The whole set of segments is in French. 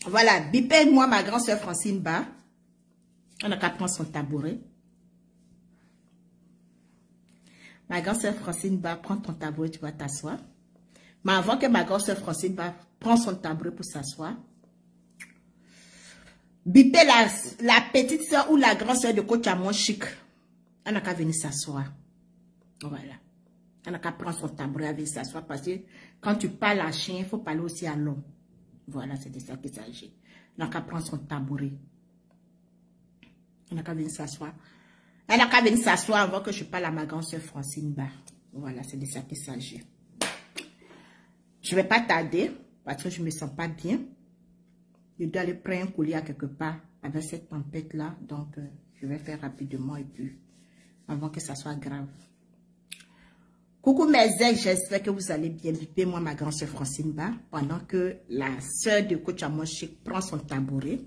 Voilà, bipez moi ma grande soeur Francine Ba. On a qu'à prendre son tabouret. Ma grande soeur Francine Ba, prends ton tabouret, tu vas t'asseoir. Mais avant que ma grande soeur Francine Ba prenne son tabouret pour s'asseoir, bipez la petite soeur ou la grande soeur de coach à mon chic. On n'a qu'à venir s'asseoir. Voilà. On n'a qu'à prendre son tabouret, venir s'asseoir parce que quand tu parles à chien, il faut parler aussi à l'homme. Voilà, c'est de ça qu'il s'agit. On n'a qu'à prendre son tabouret. On n'a qu'à venir s'asseoir. On n'a qu'à venir s'asseoir avant que je parle à ma grande soeur Francine Ba. Voilà, c'est de ça qu'il s'agit. Je ne vais pas tarder parce que je ne me sens pas bien. Je dois aller prendre un collier à quelque part avec cette tempête-là. Donc, je vais faire rapidement et puis avant que ça soit grave. Coucou mes ex, j'espère que vous allez bien. Bipez moi ma grande soeur Francine Ba pendant que la soeur de coach à mon chic prend son tabouret.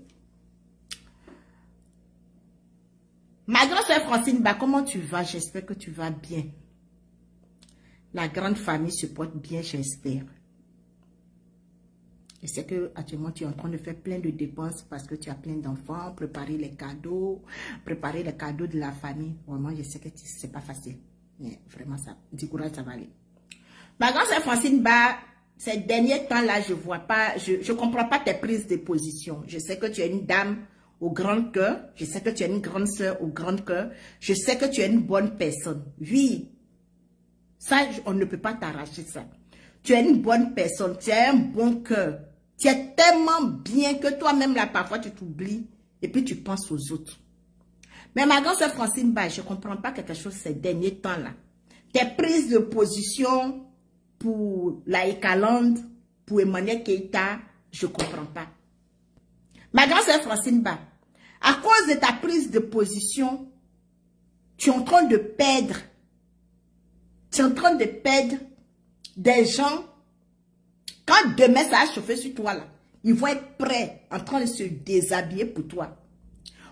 Ma grande soeur Francine Ba, comment tu vas? J'espère que tu vas bien. La grande famille se porte bien, j'espère. Je sais que actuellement tu es en train de faire plein de dépenses parce que tu as plein d'enfants, préparer les cadeaux de la famille. Vraiment, je sais que c'est pas facile. Mais vraiment, ça, du courage, ça va aller. Ma grande soeur Francine Ba, ces derniers temps-là, je vois pas, je comprends pas tes prises de position. Je sais que tu es une dame au grand cœur. Je sais que tu es une grande soeur au grand cœur. Je sais que tu es une bonne personne. Oui. Ça, on ne peut pas t'arracher ça. Tu es une bonne personne. Tu as un bon cœur. Tu es tellement bien que toi-même, là, parfois, tu t'oublies et puis tu penses aux autres. Mais ma grande soeur Francine Ba, je ne comprends pas quelque chose ces derniers temps-là. Tes prises de position pour la Ekaland, pour Emmanuel Keïta, je ne comprends pas. Ma grande soeur Francine Ba, à cause de ta prise de position, tu es en train de perdre. Tu es en train de perdre des gens. Quand demain ça va chauffer sur toi là, ils vont être prêts, en train de se déshabiller pour toi.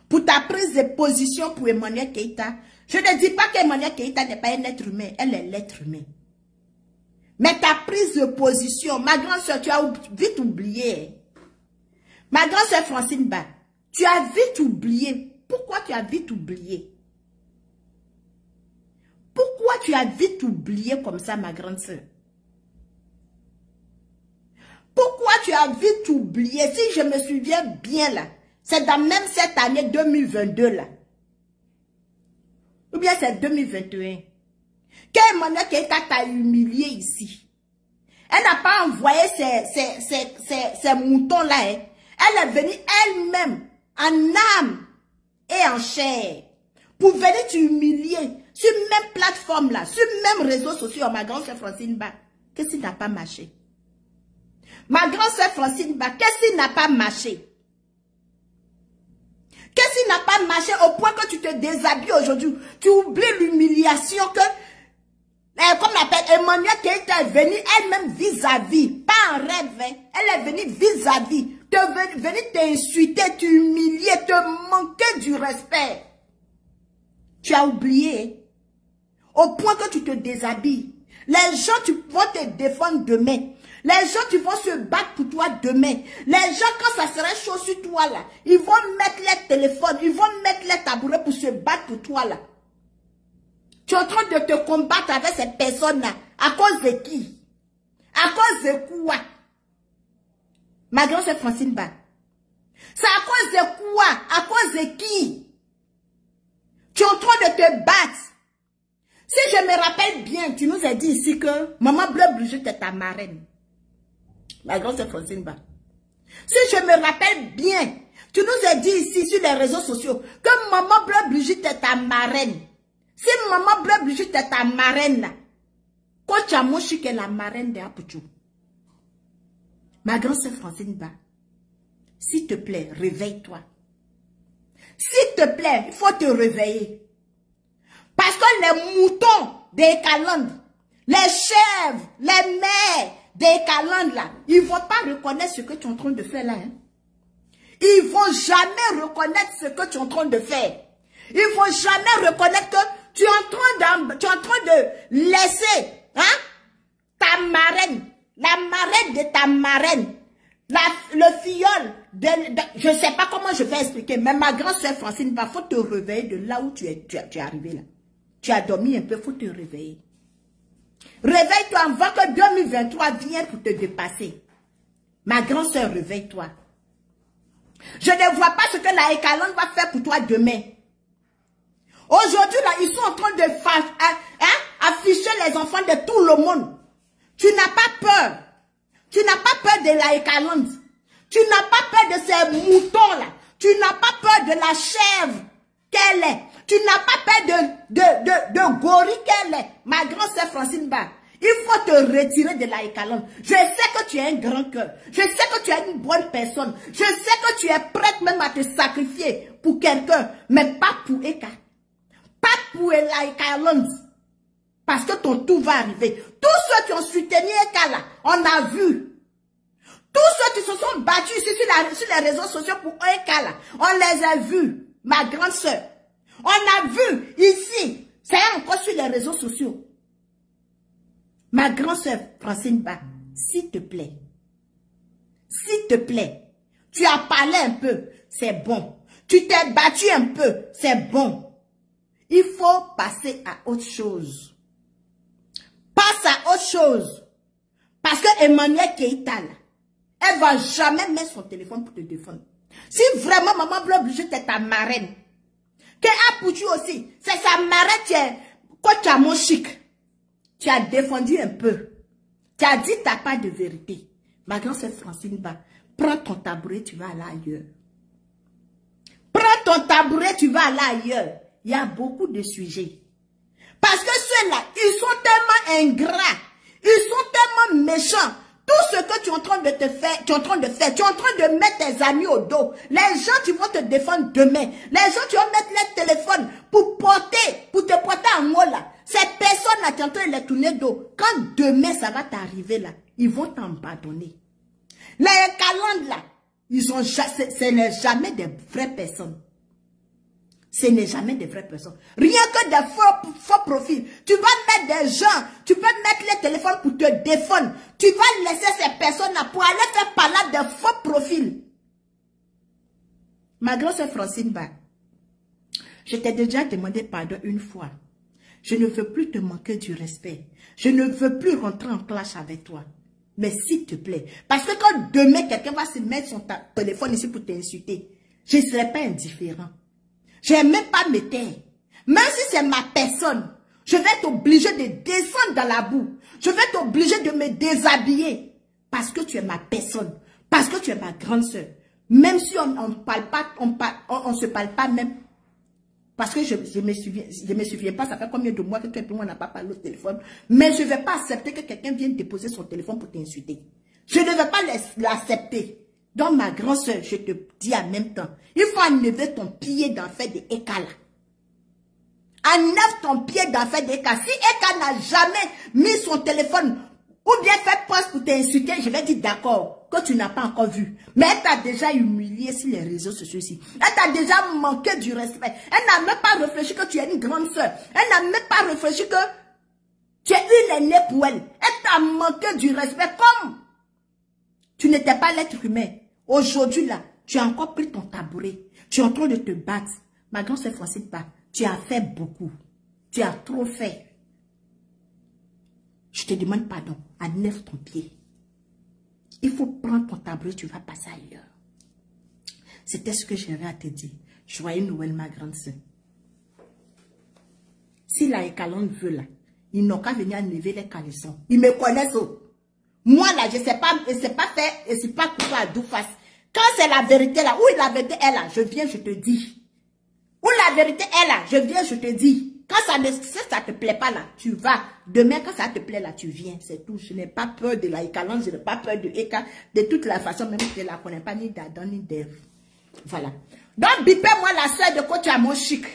Pour ta prise de position pour Emmanuel Keïta, je ne dis pas qu'Emmanuel Keïta n'est pas un être humain, elle est l'être humain. Mais ta prise de position, ma grande soeur, tu as vite oublié. Ma grande soeur Francine Ba, tu as vite oublié. Pourquoi tu as vite oublié? Pourquoi tu as vite oublié comme ça, ma grande soeur? Pourquoi tu as vite oublié? Si je me souviens bien là, c'est dans même cette année 2022 là. Ou bien c'est 2021. Qu'Emmanuel Keïta t'a humilié ici. Elle n'a pas envoyé ces moutons là. Hein. Elle est venue elle-même en âme et en chair pour venir t'humilier sur même plateforme là, sur même réseaux sociaux. Ma grande soeur Francine Ba, qu'est-ce qui n'a pas marché? Ma grande soeur Francine Ba, qu'est-ce qui n'a pas marché? Qu'est-ce qui n'a pas marché au point que tu te déshabilles aujourd'hui? Tu oublies l'humiliation que, comme on appelle, Emmanuel Keïta est venue elle-même vis-à-vis, pas en rêve, hein. Elle est venue vis-à-vis, venue t'insulter, t'humilier, te manquer du respect. Tu as oublié, au point que tu te déshabilles. Les gens vont te défendre demain. Les gens qui vont se battre pour toi demain. Les gens, quand ça sera chaud sur toi là, ils vont mettre les téléphones, ils vont mettre les tabourets pour se battre pour toi là. Tu es en train de te combattre avec ces personnes-là. À cause de qui? À cause de quoi? Ma grande soeur Francine Ba. C'est à cause de quoi? À cause de qui? Tu es en train de te battre. Si je me rappelle bien, tu nous as dit ici que Maman Bleu Brigitte est ta marraine. La grande soeur Francine Ba. Si je me rappelle bien, tu nous as dit ici sur les réseaux sociaux que Maman Bleu Brigitte est ta marraine. Si Maman Bleu Brigitte est ta marraine, là, Coach Amoshi est la marraine de Apuchou. Ma grande soeur Francine Ba, s'il te plaît, réveille-toi. S'il te plaît, il faut te réveiller. Parce que les moutons des Calandes, les chèvres, les mères des Calandes là, ils ne vont pas reconnaître ce que tu es en train de faire là. Hein? Ils ne vont jamais reconnaître ce que tu es en train de faire. Ils ne vont jamais reconnaître que tu es en train de laisser hein, ta marraine, la marraine de ta marraine, le filleul je ne sais pas comment je vais expliquer, mais ma grande soeur Francine, il faut te réveiller de là où tu es arrivé là. Tu as dormi un peu, il faut te réveiller. Réveille-toi avant que 2023 vienne pour te dépasser. Ma grande soeur, réveille-toi. Je ne vois pas ce que la Ekalon va faire pour toi demain. Aujourd'hui, là, ils sont en train de afficher les enfants de tout le monde. Tu n'as pas peur. Tu n'as pas peur de la Ekalon. Tu n'as pas peur de ces moutons-là. Tu n'as pas peur de la chèvre qu'elle est. Tu n'as pas peur de gorille qu'elle est. Ma grande sœur Francine Ba, il faut te retirer de la Ekalon. Je sais que tu as un grand cœur. Je sais que tu es une bonne personne. Je sais que tu es prête même à te sacrifier pour quelqu'un. Mais pas pour Eka. Pas pour la Ekalon. Parce que ton tout va arriver. Tous ceux qui ont soutenu Eka là, on a vu. Tous ceux qui se sont battus ici sur les réseaux sociaux pour Eka là, on les a vus. Ma grande sœur. On a vu ici. C'est encore sur les réseaux sociaux. Ma grande sœur Francine Ba, s'il te plaît, tu as parlé un peu, c'est bon. Tu t'es battu un peu, c'est bon. Il faut passer à autre chose. Passe à autre chose. Parce que Emmanuel Keïta, là, elle va jamais mettre son téléphone pour te défendre. Si vraiment maman veut obliger d'être ta marraine, que Apoutu aussi, c'est sa marraine qui est, quand tu as mon chic. Tu as défendu un peu. Tu as dit ta part de vérité. Ma grande sœur Francine Ba, prends ton tabouret, tu vas aller ailleurs. Prends ton tabouret, tu vas aller ailleurs. Il y a beaucoup de sujets. Parce que ceux-là, ils sont tellement ingrats. Ils sont tellement méchants. Tout ce que tu es en train de te faire, tu es en train de mettre tes amis au dos. Les gens qui vont te défendre demain. Les gens qui vont mettre les téléphones pour te porter en haut là. Ces personnes-là qui sont en train de les tourner dos. Quand demain ça va t'arriver là, ils vont t'abandonner. Les calendes là, ce n'est jamais des vraies personnes. Ce n'est jamais des vraies personnes. Rien que des faux profils. Tu vas mettre des gens, tu peux mettre les téléphones pour te défendre. Tu vas laisser ces personnes-là pour aller faire parler de faux profils. Ma grande sœur Francine Ba, je t'ai déjà demandé pardon une fois. Je ne veux plus te manquer du respect. Je ne veux plus rentrer en clash avec toi. Mais s'il te plaît, parce que quand demain quelqu'un va se mettre son téléphone ici pour t'insulter, je ne serai pas indifférent. Je n'ai même pas me taire. Même si c'est ma personne, je vais t'obliger de descendre dans la boue. Je vais t'obliger de me déshabiller. Parce que tu es ma personne. Parce que tu es ma grande sœur. Même si on ne parle pas, on se parle pas même. Parce que je me souviens pas, ça fait combien de mois que toi et moi on n'a pas parlé au téléphone. Mais je ne vais pas accepter que quelqu'un vienne déposer son téléphone pour t'insulter. Je ne vais pas l'accepter. Donc, ma grande soeur, je te dis en même temps, il faut enlever ton pied dans le fait de Eka là. Enlève ton pied dans le fait de Eka. Si Eka n'a jamais mis son téléphone ou bien fait poste pour t'insulter, je vais dire d'accord, que tu n'as pas encore vu. Mais elle t'a déjà humilié sur les réseaux sociaux ici. Elle t'a déjà manqué du respect. Elle n'a même pas réfléchi que tu es une grande soeur. Elle n'a même pas réfléchi que tu es une aînée pour elle. Elle t'a manqué du respect comme tu n'étais pas l'être humain. Aujourd'hui, là, tu as encore pris ton tabouret. Tu es en train de te battre. Ma grande sœur Francine Ba, tu as fait beaucoup. Tu as trop fait. Je te demande pardon. Enlève ton pied. Il faut prendre ton tabouret, tu vas passer ailleurs. C'était ce que j'avais à te dire. Joyeux Noël, ma grande sœur. Si la Ekalon veut là, ils n'ont qu'à venir enlever les caleçons. Ils me connaissent. Moi là, je ne sais pas faire, et c'est pas couper à deux faces. Quand c'est la vérité là, où la vérité est là, je viens, je te dis. Où la vérité est là, je viens, je te dis. Quand ça ne te plaît pas là, tu vas. Demain, quand ça te plaît là, tu viens. C'est tout. Je n'ai pas peur de la Ekalon, je n'ai pas peur de Eka. De toute la façon, même si je ne la connais pas, ni d'Adam, ni d'Ève. Voilà. Donc, bipez-moi la soeur de coach à mon chic.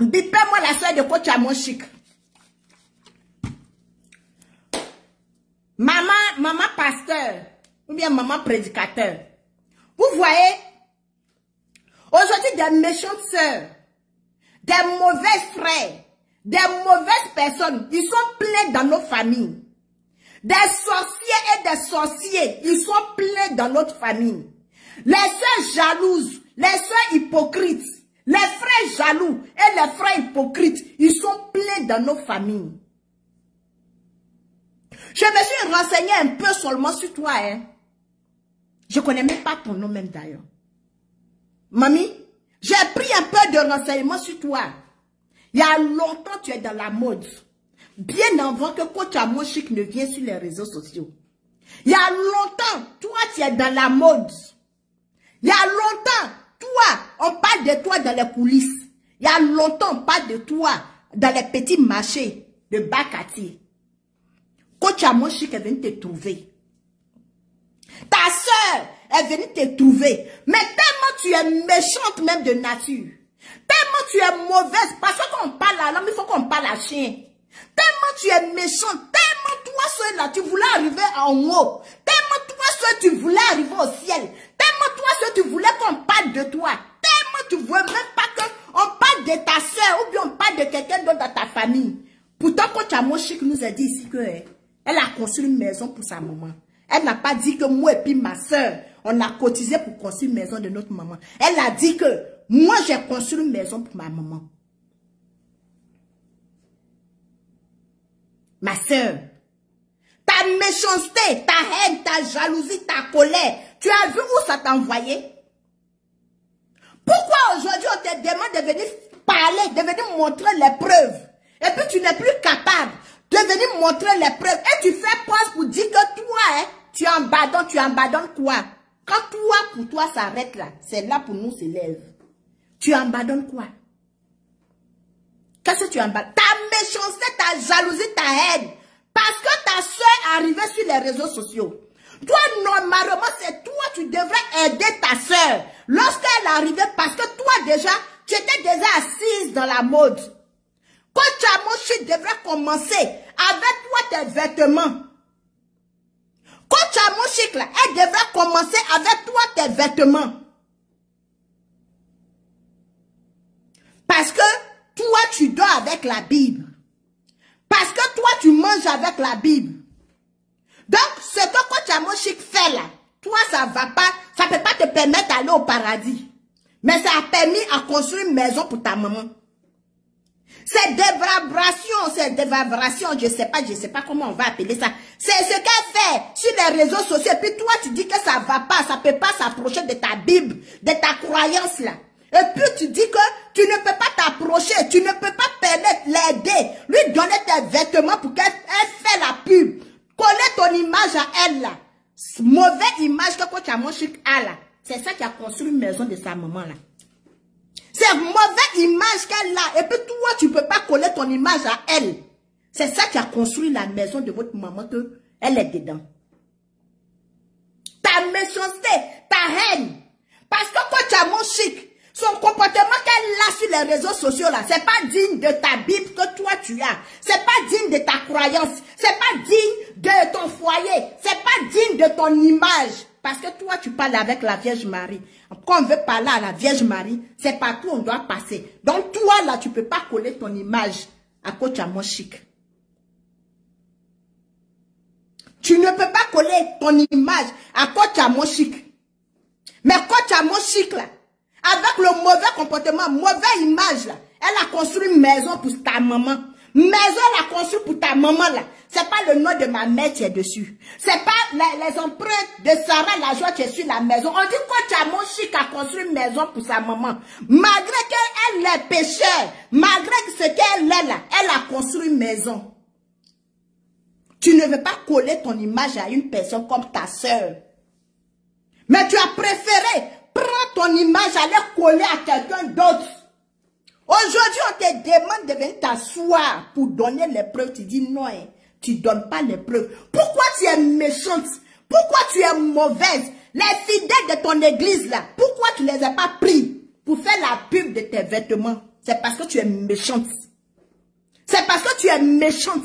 Bipez-moi la soeur de coach à mon chic. Maman pasteur, ou bien maman prédicateur. Vous voyez, aujourd'hui des méchantes sœurs, des mauvais frères, des mauvaises personnes, ils sont pleins dans nos familles. Des sorciers et des sorciers, ils sont pleins dans notre famille. Les sœurs jalouses, les sœurs hypocrites, les frères jaloux et les frères hypocrites, ils sont pleins dans nos familles. Je me suis renseigné un peu seulement sur toi, hein. Je ne connais même pas ton nom même d'ailleurs. Mamie, j'ai pris un peu de renseignements sur toi. Il y a longtemps, tu es dans la mode. Bien avant que Coach Amo Chic ne vienne sur les réseaux sociaux. Il y a longtemps, toi, tu es dans la mode. Il y a longtemps, toi, on parle de toi dans les coulisses. Il y a longtemps, on parle de toi dans les petits marchés de Bakati. Coach Amo Chic est venu te trouver. Ta soeur est venue te trouver. Mais tellement tu es méchante même de nature. Tellement tu es mauvaise. Parce que quand on parle à l'homme, il faut qu'on parle à chien. Tellement tu es méchante. Tellement toi seul là, tu voulais arriver en haut. Tellement toi seul, tu voulais arriver au ciel. Tellement toi seul, tu voulais qu'on parle de toi. Tellement tu veux même pas qu'on parle de ta soeur ou bien on parle de quelqu'un d'autre dans ta famille. Pourtant, Coach Amo Chic nous a dit ici que elle a construit une maison pour sa maman. Elle n'a pas dit que moi et puis ma soeur, on a cotisé pour construire une maison de notre maman. Elle a dit que moi, j'ai construit une maison pour ma maman. Ma soeur, ta méchanceté, ta haine, ta jalousie, ta colère, tu as vu où ça t'a envoyé? Pourquoi aujourd'hui on te demande de venir parler, de venir montrer les preuves? Et puis tu n'es plus capable de venir montrer les preuves. Et tu fais pause pour dire que toi, hein, tu abandonnes quoi? Quand toi, pour toi, ça arrête là, c'est là pour nous s'élève. Tu abandonnes quoi? Qu'est-ce que tu abandonnes? Ta méchanceté, ta jalousie, ta haine. Parce que ta soeur est arrivée sur les réseaux sociaux. Toi, normalement, c'est toi, tu devrais aider ta soeur. Lorsqu'elle est arrivée, parce que toi déjà, tu étais déjà assise dans la mode. Coach Amo Chic devrait commencer avec toi tes vêtements. Coach Amo Chic là, elle devrait commencer avec toi tes vêtements. Parce que toi tu dors avec la Bible. Parce que toi tu manges avec la Bible. Donc ce que Coach Amo Chic fait là, toi ça va pas, ça peut pas te permettre d'aller au paradis. Mais ça a permis à construire une maison pour ta maman. C'est dévabration, je sais pas comment on va appeler ça. C'est ce qu'elle fait sur les réseaux sociaux. Et puis toi, tu dis que ça va pas, ça peut pas s'approcher de ta Bible, de ta croyance là. Et puis tu dis que tu ne peux pas t'approcher, tu ne peux pas permettre l'aider, lui donner tes vêtements pour qu'elle fait la pub. Coller ton image à elle là. Mauvaise image que Coach Amo Chic a là. C'est ça qui a construit une maison de sa maman là. C'est une mauvaise image qu'elle a. Et puis toi, tu ne peux pas coller ton image à elle. C'est ça qui a construit la maison de votre maman, qu'elle est dedans. Ta méchanceté, ta haine. Parce que Coach Amo Chic, son comportement qu'elle a sur les réseaux sociaux là, c'est pas digne de ta Bible que toi tu as. C'est pas digne de ta croyance. C'est pas digne de ton foyer. C'est pas digne de ton image. Parce que toi, tu parles avec la Vierge Marie. Quand on veut parler à la Vierge Marie, c'est partout où on doit passer. Donc toi, là, tu ne peux pas coller ton image à Coach Amo Chic. Tu ne peux pas coller ton image à Coach Amo Chic. Mais Coach Amo Chic, là, avec le mauvais comportement, mauvaise image, là, elle a construit une maison pour ta maman. Maison, elle a construit pour ta maman, là. C'est pas le nom de ma mère qui est dessus. C'est pas les empreintes de Sarah la joie qui est sur la maison. On dit Coach Amo Chic a construit une maison pour sa maman. Malgré qu'elle est pécheur, malgré ce qu'elle est là, elle a construit une maison. Tu ne veux pas coller ton image à une personne comme ta soeur. Mais tu as préféré prendre ton image, aller coller à quelqu'un d'autre. Aujourd'hui, on te demande de venir t'asseoir pour donner les preuves. Tu dis non, hein, tu ne donnes pas les preuves. Pourquoi tu es méchante? Pourquoi tu es mauvaise? Les fidèles de ton église là, pourquoi tu ne les as pas pris pour faire la pub de tes vêtements? C'est parce que tu es méchante. C'est parce que tu es méchante.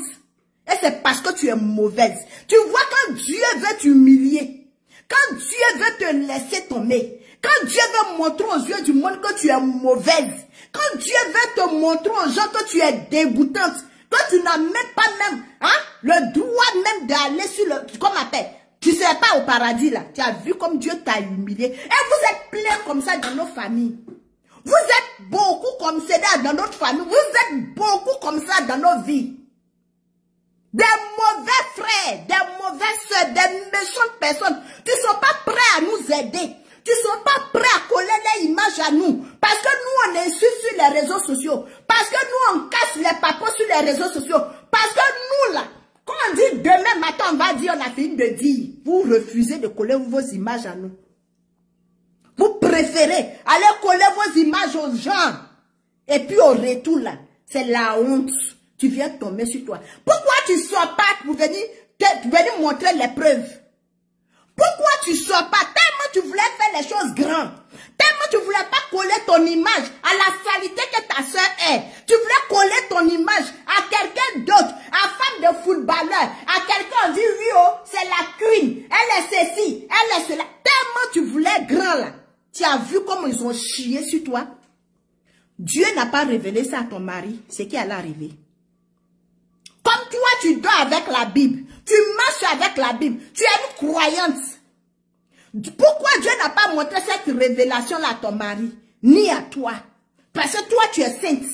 Et c'est parce que tu es mauvaise. Tu vois, quand Dieu veut t'humilier, quand Dieu veut te laisser tomber, quand Dieu veut montrer aux yeux du monde que tu es mauvaise, quand Dieu veut te montrer aux gens que tu es dégoûtante, que tu n'as même pas même hein? Le droit même d'aller sur le, comme on appelle, tu ne serais pas au paradis là. Tu as vu comme Dieu t'a humilié. Et vous êtes plein comme ça dans nos familles. Vous êtes beaucoup comme ça dans notre famille. Vous êtes beaucoup comme ça dans nos vies. Des mauvais frères, des mauvaises soeurs, des méchantes personnes. Tu ne sont pas prêts à nous aider. Tu ne sont pas prêts à coller les images à nous. Parce que nous, on insulte sur les réseaux sociaux. Parce que nous, on casse les papos sur les réseaux sociaux. Parce que nous, là, quand on dit demain matin, on va dire, on a fini de dire. Vous refusez de coller vos images à nous. Vous préférez aller coller vos images aux gens. Et puis au retour, là, c'est la honte. Tu viens tomber sur toi. Pourquoi tu ne sors pas pour venir montrer les preuves? Pourquoi tu ne sors pas? Tellement tu voulais faire les choses grandes. Tellement tu ne voulais pas coller ton image à la saleté que ta soeur est. Tu voulais coller ton image à quelqu'un d'autre, à femme de footballeur, à quelqu'un, on dit oui, oh, c'est la queen, elle est ceci, elle est cela. Tellement tu voulais grand là. Tu as vu comment ils ont chié sur toi? Dieu n'a pas révélé ça à ton mari, c'est qui allait arriver. Comme toi, tu dors avec la Bible, tu marches avec la Bible, tu es une croyante. Pourquoi Dieu n'a pas montré cette révélation-là à ton mari, ni à toi? Parce que toi, tu es sainte.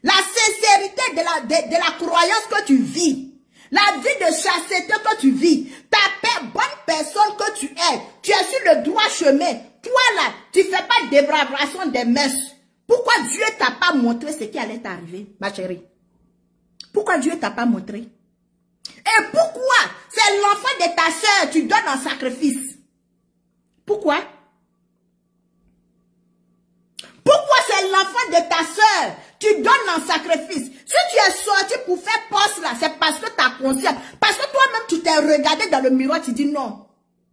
La sincérité de la croyance que tu vis, la vie de chasteté que tu vis, ta bonne personne que tu es sur le droit chemin. Toi là, tu ne fais pas de dépravation des mœurs. Pourquoi Dieu t'a pas montré ce qui allait t'arriver, ma chérie? Pourquoi Dieu t'a pas montré? Et pourquoi c'est l'enfant de ta soeur, tu donnes en sacrifice? Pourquoi? Pourquoi c'est l'enfant de ta soeur, tu donnes en sacrifice? Si tu es sorti pour faire poste là, c'est parce que tu as conscience. Parce que toi-même, tu t'es regardé dans le miroir, tu dis non.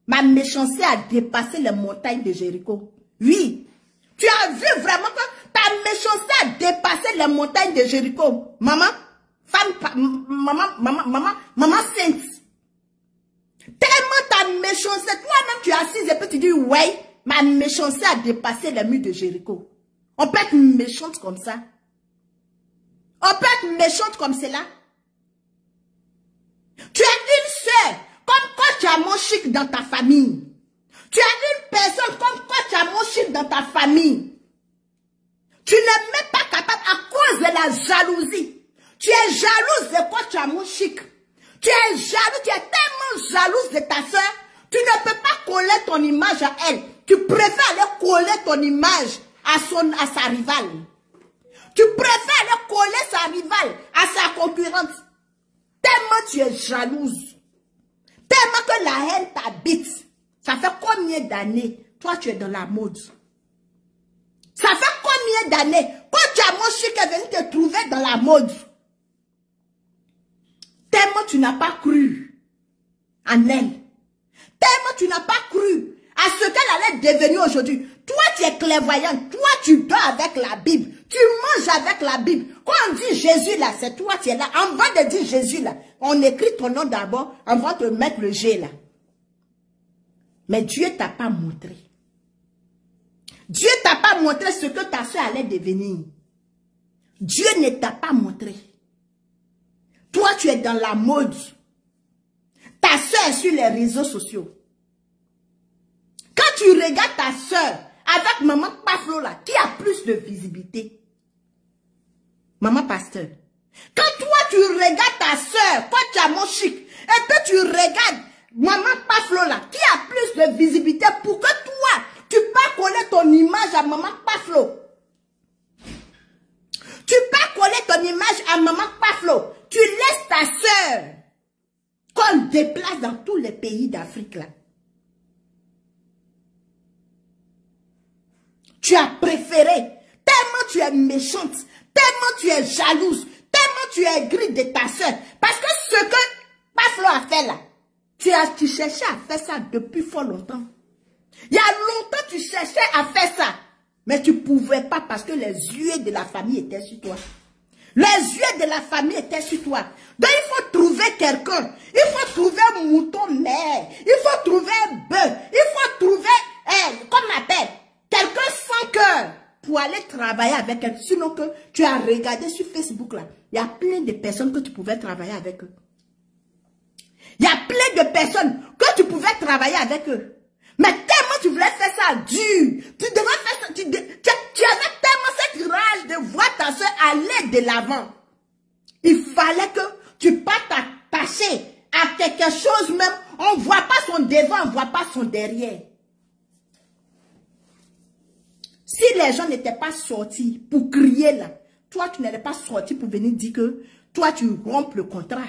Ma méchanceté a dépassé les montagnes de Jéricho. Oui. Tu as vu vraiment que ta méchanceté a dépassé les montagnes de Jéricho. Maman, femme, maman sainte. Tellement ta méchanceté, toi-même tu es assise et puis tu dis, ouais, ma méchanceté a dépassé les murs de Jéricho. On peut être méchante comme ça. On peut être méchante comme cela. Tu as une soeur, comme coach à mon chic dans ta famille. Tu as une personne comme coach à mon chic dans ta famille. Tu n'es même pas capable à cause de la jalousie. Tu es jalouse de coach à mon chic. Tu es jaloux, tu es tellement jalouse de ta soeur. Tu ne peux pas coller ton image à elle. Tu préfères aller coller ton image à sa rivale. Tu préfères aller coller sa rivale à sa concurrente. Tellement tu es jalouse. Tellement que la haine t'habite. Ça fait combien d'années, toi tu es dans la mode? Ça fait combien d'années, quand tu as mon chic est venu te trouver dans la mode? Tellement tu n'as pas cru en elle. Tellement tu n'as pas cru à ce qu'elle allait devenir aujourd'hui. Toi tu es clairvoyante, toi tu dors avec la Bible, tu manges avec la Bible. Quand on dit Jésus là, c'est toi tu es là. Avant de dire Jésus là, on écrit ton nom d'abord, avant de mettre le G là. Mais Dieu ne t'a pas montré. Dieu ne t'a pas montré ce que ta soeur allait devenir. Dieu ne t'a pas montré. Toi, tu es dans la mode. Ta soeur est sur les réseaux sociaux. Quand tu regardes ta soeur avec maman Paflo là, qui a plus de visibilité? Maman Pasteur. Quand toi, tu regardes ta soeur, quand tu as mon chic, et puis tu regardes maman Paflo là, qui a plus de visibilité pour que toi, tu peux coller ton image à maman Paflo. Tu peux coller ton image à maman Paflo. Tu laisses ta soeur qu'on déplace dans tous les pays d'Afrique là. Tu as préféré, tellement tu es méchante, tellement tu es jalouse, tellement tu es gris de ta soeur. Parce que ce que Paflo a fait là, tu cherchais à faire ça depuis fort longtemps. Il y a longtemps tu cherchais à faire ça. Mais tu ne pouvais pas parce que les yeux de la famille étaient sur toi. Les yeux de la famille étaient sur toi. Donc il faut trouver quelqu'un. Il faut trouver un mouton mère. Il faut trouver un bœuf. Il faut trouver, comme on appelle, quelqu'un sans cœur pour aller travailler avec elle. Sinon que tu as regardé sur Facebook là. Il y a plein de personnes que tu pouvais travailler avec eux. Il y a plein de personnes que tu pouvais travailler avec eux. Mais tellement tu voulais faire ça dur. Tu devais faire ça. Tu avais tellement cette rage de voir ta soeur aller de l'avant. Il fallait que tu pas t'attacher à quelque chose même. On ne voit pas son devant, on ne voit pas son derrière. Si les gens n'étaient pas sortis pour crier là, toi tu n'étais pas sorti pour venir dire que toi tu rompes le contrat.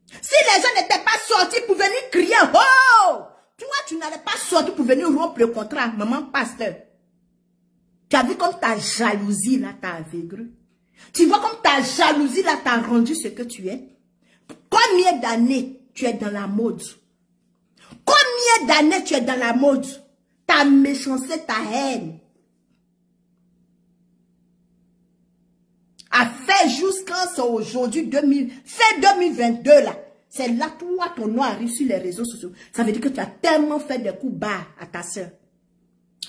Si les gens n'étaient pas sortis pour venir crier, oh, toi tu n'allais pas sortir pour venir rompre le contrat, maman pasteur. Tu as vu comme ta jalousie là t'a aveuglé. Tu vois comme ta jalousie là t'a rendu ce que tu es. Combien d'années tu es dans la mode? Combien d'années tu es dans la mode? Ta méchanceté, ta haine a fait jusqu'à aujourd'hui, fin 2022 là. C'est là toi, ton nom arrive sur les réseaux sociaux. Ça veut dire que tu as tellement fait des coups bas à ta soeur.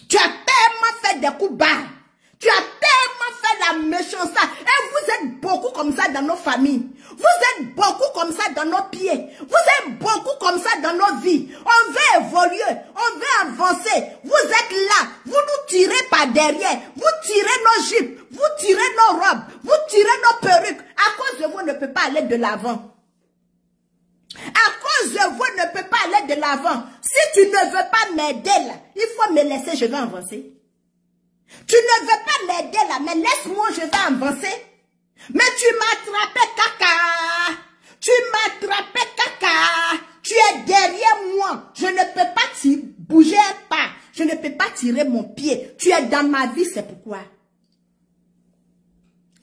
Tu as tellement fait des coups bas. Tu as tellement fait la méchanceté. Et vous êtes beaucoup comme ça dans nos familles. Vous êtes beaucoup comme ça dans nos pieds. Vous êtes beaucoup comme ça dans nos vies. On veut évoluer. On veut avancer. Vous êtes là. Vous nous tirez par derrière. Vous tirez nos jupes. Vous tirez nos robes. Vous tirez nos perruques. À cause de vous, on ne peut pas aller de l'avant. À cause de vous, on ne peut pas aller de l'avant. Si tu ne veux pas m'aider là, il faut me laisser, je vais avancer. Tu ne veux pas m'aider là, mais laisse-moi, je vais avancer. Mais tu m'as attrapé caca. Tu m'as attrapé caca. Tu es derrière moi. Je ne peux pas bouger un pas. Je ne peux pas tirer mon pied. Tu es dans ma vie, c'est pourquoi.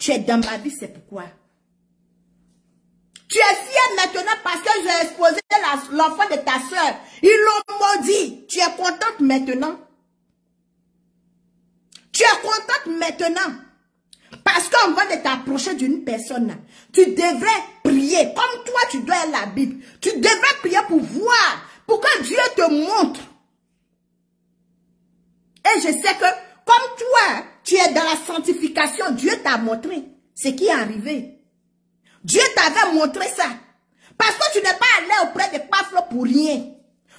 Tu es dans ma vie, c'est pourquoi. Tu es fière maintenant parce que j'ai exposé l'enfant de ta soeur. Ils l'ont maudit. Tu es contente maintenant. Tu es contente maintenant. Parce qu'on va de t'approcher d'une personne. Tu devrais prier. Comme toi, tu dois la Bible. Tu devrais prier pour voir. Pour que Dieu te montre. Et je sais que, comme toi, tu es dans la sanctification, Dieu t'a montré ce qui est arrivé. Dieu t'avait montré ça. Parce que tu n'es pas allé auprès de Paflo pour rien.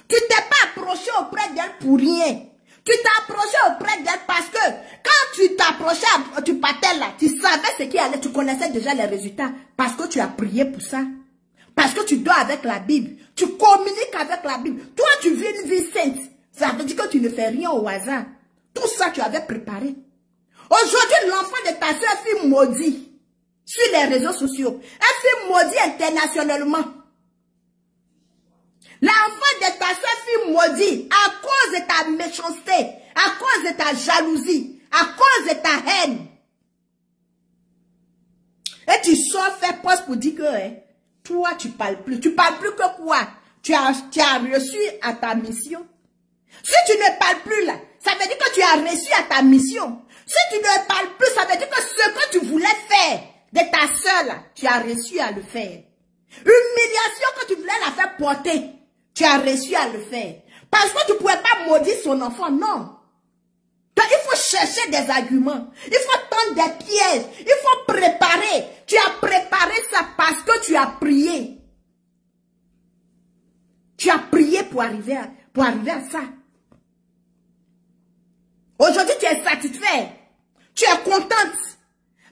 Tu t'es pas approché auprès d'elle pour rien. Tu t'es approché auprès d'elle parce que quand tu t'approchais, tu partais là, tu savais ce qui allait, tu connaissais déjà les résultats. Parce que tu as prié pour ça. Parce que tu dors avec la Bible. Tu communiques avec la Bible. Toi, tu vis une vie sainte. Ça veut dire que tu ne fais rien au hasard. Tout ça, tu avais préparé. Aujourd'hui, l'enfant de ta soeur fut maudit. Sur les réseaux sociaux. Elle fut maudit internationalement. L'enfant de ta soeur fut maudit à cause de ta méchanceté, à cause de ta jalousie, à cause de ta haine. Et tu sors faire poste pour dire que toi, tu parles plus. Tu parles plus que quoi? Tu as reçu à ta mission. Si tu ne parles plus là, ça veut dire que tu as reçu à ta mission. Si tu ne parles plus, ça veut dire que ce que tu voulais faire de ta soeur là, tu as reçu à le faire. Humiliation que tu voulais la faire porter, tu as reçu à le faire. Parce que tu ne pouvais pas maudire son enfant, non. Donc, il faut chercher des arguments. Il faut tendre des pièges. Il faut préparer. Tu as préparé ça parce que tu as prié. Tu as prié pour arriver à ça. Aujourd'hui, tu es satisfait. Tu es contente.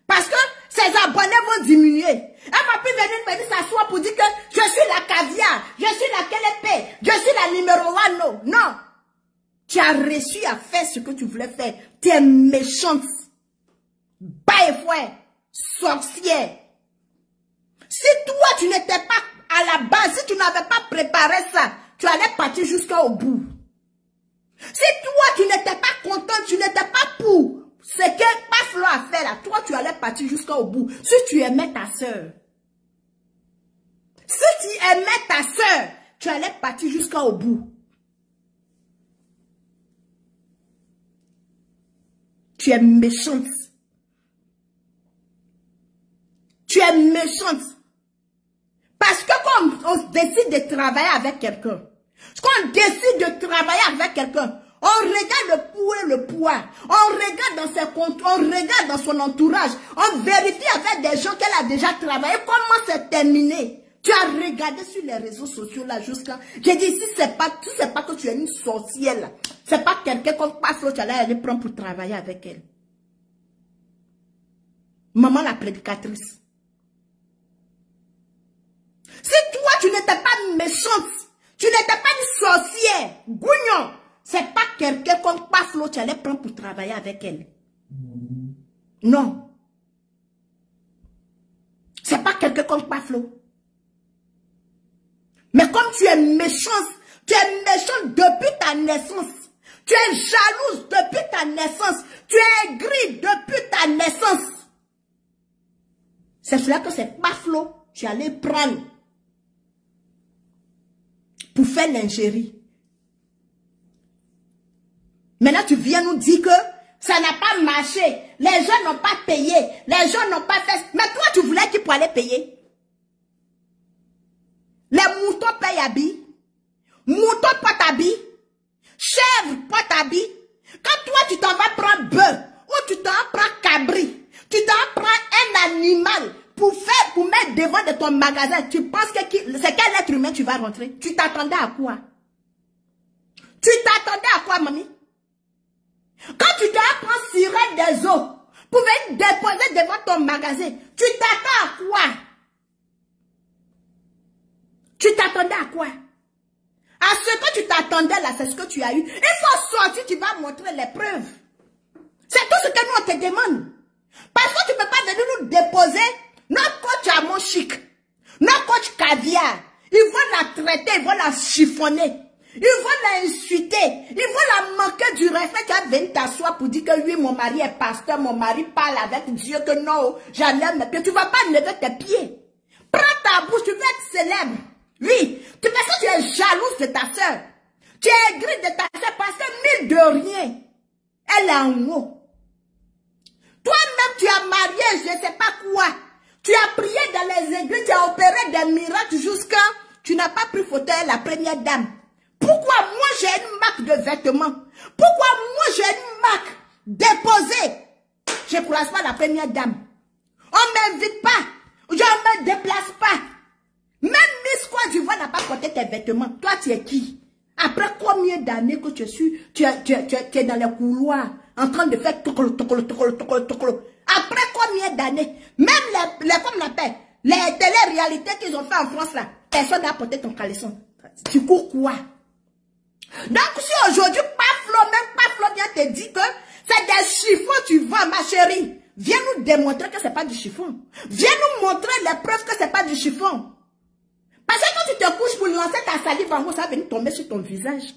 Parce que ses abonnés vont diminuer. Elle m'a pu venir me dire s'asseoir pour dire que je suis la caviar, je suis la Kelepe, je suis la numéro 1. Non. Tu as réussi à faire ce que tu voulais faire. Tu es méchante. Baille-fouet. Sorcière. Si toi, tu n'étais pas à la base, si tu n'avais pas préparé ça, tu allais partir jusqu'au bout. Si toi, tu n'étais pas content, tu n'étais pas pour ce que Paflo a fait là, toi, tu allais partir jusqu'au bout. Si tu aimais ta soeur. Si tu aimais ta soeur, tu allais partir jusqu'au bout. Tu es méchante. Tu es méchante. Parce que quand on décide de travailler avec quelqu'un, quand on décide de travailler avec quelqu'un, On regarde le poids. On regarde dans ses comptes, on regarde dans son entourage. On vérifie avec des gens qu'elle a déjà travaillé. Comment c'est terminé? Tu as regardé sur les réseaux sociaux là jusqu'à... J'ai dit, si c'est pas, tu sais pas que tu es une sorcière là. C'est pas quelqu'un comme Paflo, tu allais aller prendre pour travailler avec elle. Maman la prédicatrice. Si toi tu n'étais pas méchante, tu n'étais pas une sorcière, gougnon, c'est pas quelqu'un comme Paflo, tu allais prendre pour travailler avec elle. Non. C'est pas quelqu'un comme Paflo. Mais comme tu es méchante depuis ta naissance. Tu es jalouse depuis ta naissance. Tu es aigrie depuis ta naissance. C'est cela que c'est Paflo, tu allais prendre pour faire l'ingérie. Maintenant, tu viens nous dire que ça n'a pas marché. Les gens n'ont pas payé. Les gens n'ont pas fait. Mais toi, tu voulais qu'ils pourraient payer. Les moutons payent habits. Moutons portent habits. Chèvres portent habits. Quand toi, tu t'en vas prendre bœuf, ou tu t'en prends cabri, tu t'en prends un animal pour mettre devant de ton magasin, tu penses que c'est quel être humain tu vas rentrer? Tu t'attendais à quoi? Tu t'attendais à quoi, mamie? Quand tu dois prendre sirène des eaux pour venir déposer devant ton magasin, tu t'attends à quoi? Tu t'attendais à quoi? À ce que tu t'attendais là, c'est ce que tu as eu. Il faut sortir, tu vas montrer les preuves. C'est tout ce que nous on te demande. Parce que tu ne peux pas venir nous déposer notre coach à mon chic, notre coach caviar. Ils vont la traiter, ils vont la chiffonner. Ils vont la insulter, ils vont la manquer du respect. Tu vas venir t'asseoir pour dire que oui, mon mari est pasteur, mon mari parle avec Dieu, que non, j'enlève mes pieds. Tu ne vas pas lever tes pieds. Prends ta bouche, tu veux être célèbre. Oui, tu penses que tu es jalouse de ta soeur. Tu es aigrie de ta soeur parce que mine de rien, elle est en haut. Toi-même, tu as marié, je ne sais pas quoi. Tu as prié dans les églises, tu as opéré des miracles jusqu'à... Tu n'as pas pris photo à la première dame. Pourquoi moi j'ai une marque de vêtements? Pourquoi moi j'ai une marque déposée? Je ne croise pas la première dame. On ne m'invite pas. Je ne me déplace pas. Même Miss Côte d'Ivoire n'a pas porté tes vêtements. Toi, tu es qui? Après combien d'années que tu es dans les couloirs en train de faire tocolo. Après combien d'années? Même comme on appelle, les télé-réalités qu'ils ont fait en France là, personne n'a porté ton caleçon. Tu cours quoi? Donc si aujourd'hui, Paflo vient te dire que c'est des chiffons tu vends, ma chérie. Viens nous démontrer que c'est pas du chiffon. Viens nous montrer les preuves que c'est pas du chiffon. Parce que quand tu te couches pour lancer ta salive en haut, ça va venir tomber sur ton visage.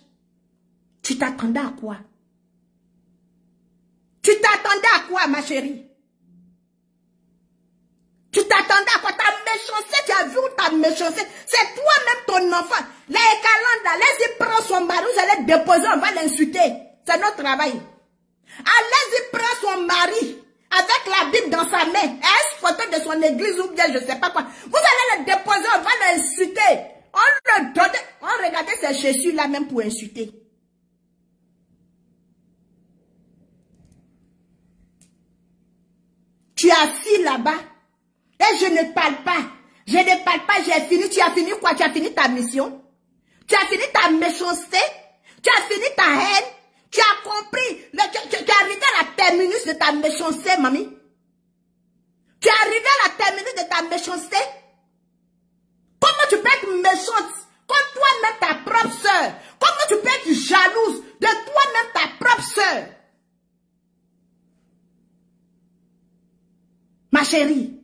Tu t'attendais à quoi? Tu t'attendais à quoi, ma chérie? Tu t'attendais à quoi? Ta méchanceté, tu as vu ta méchanceté? C'est toi-même ton enfant. Les calendes, laisse-y prendre son mari, vous allez déposer, on va l'insulter. C'est notre travail. Allez-y prendre son mari avec la Bible dans sa main, une photo de son église ou bien je ne sais pas quoi. Vous allez le déposer, on va l'insulter. On le donne, on regardait ces chaussures là même pour insulter. Tu as assis là-bas et je ne parle pas. Je ne parle pas, j'ai fini. Tu as fini quoi? Tu as fini ta mission? Tu as fini ta méchanceté? Tu as fini ta haine? Tu as compris? Tu es arrivé à la terminus de ta méchanceté, mamie? Tu es arrivé à la terminus de ta méchanceté? Comment tu peux être méchante contre toi-même ta propre soeur? Comment tu peux être jalouse de toi-même ta propre soeur? Ma chérie,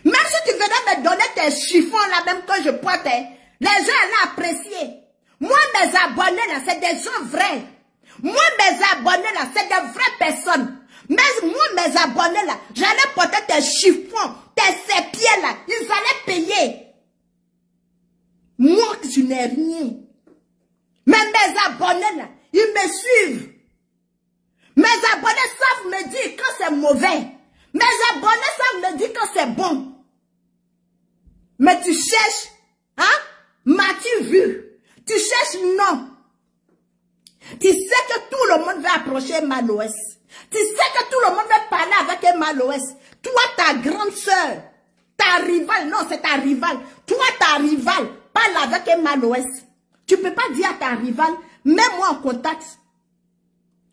même si tu venais me donner tes chiffons là même que je portais, les gens allaient apprécier. Moi, mes abonnés là, c'est des gens vrais. Moi, mes abonnés là, c'est des vraies personnes. Mais moi, mes abonnés là, j'allais porter tes chiffons, tes pieds là, ils allaient payer. Moi, je n'ai rien. Mais mes abonnés là, ils me suivent. Mes abonnés savent me dire quand c'est mauvais. Mes abonnés savent me dire quand c'est bon. Mais tu cherches, hein? M'as-tu vu? Tu cherches non. Tu Tu sais que tout le monde va approcher Malos. Tu sais que tout le monde va parler avec Malos. Toi, ta grande soeur, ta rivale, non, c'est ta rivale. Toi, ta rivale, parle avec Malos. Tu ne peux pas dire à ta rivale, mets-moi en contact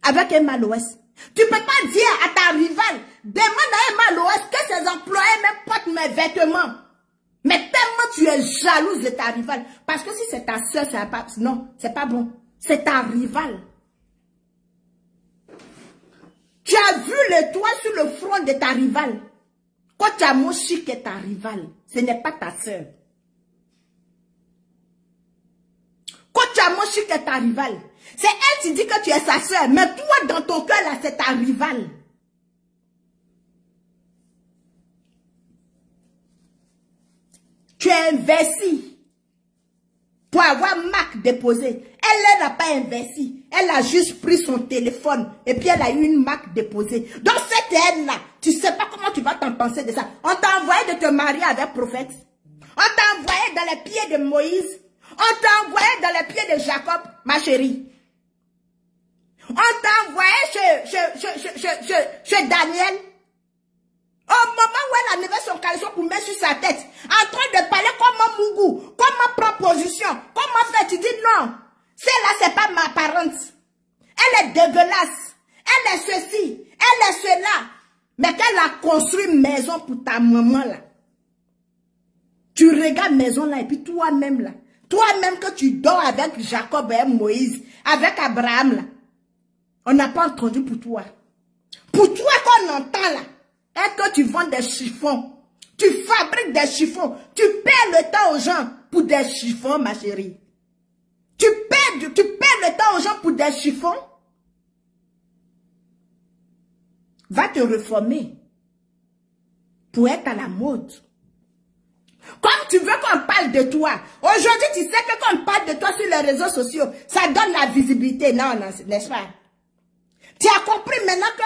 avec Malos. Tu ne peux pas dire à ta rivale, demande à Malos que ses employés me portent mes vêtements. Mais tellement tu es jalouse de ta rivale. Parce que si c'est ta soeur, c'est pas... Non, c'est pas bon. C'est ta rivale. Tu as vu l'étoile sur le front de ta rivale. Quand tu as mochi que ta rivale, ce n'est pas ta soeur. Quand tu as mochi que ta rivale, c'est elle qui dit que tu es sa soeur. Mais toi, dans ton cœur, là, c'est ta rivale. Tu as investi pour avoir marque déposée. Elle n'a pas investi. Elle a juste pris son téléphone et puis elle a eu une marque déposée. Donc cette aide-là, tu ne sais pas comment tu vas t'en penser de ça. On t'a envoyé de te marier avec prophète. On t'a envoyé dans les pieds de Moïse. On t'a envoyé dans les pieds de Jacob, ma chérie. On t'a envoyé chez Daniel. Au moment où elle a levé son caleçon pour mettre sur sa tête, en train de parler comme un mougou, comme ma proposition, comment faire, tu dis non, celle-là c'est pas ma parente, elle est dégueulasse, elle est ceci, elle est cela, mais qu'elle a construit une maison pour ta maman là. Tu regardes maison là et puis toi-même là, toi-même que tu dors avec Jacob et Moïse, avec Abraham là, on n'a pas entendu pour toi. Pour toi qu'on entend là, est-ce que tu vends des chiffons? Tu fabriques des chiffons. Tu perds le temps aux gens pour des chiffons, ma chérie. Tu perds le temps aux gens pour des chiffons. Va te reformer pour être à la mode. Comme tu veux qu'on parle de toi. Aujourd'hui, tu sais que quand on parle de toi sur les réseaux sociaux, ça donne la visibilité. Non, non, n'est-ce pas? Tu as compris maintenant que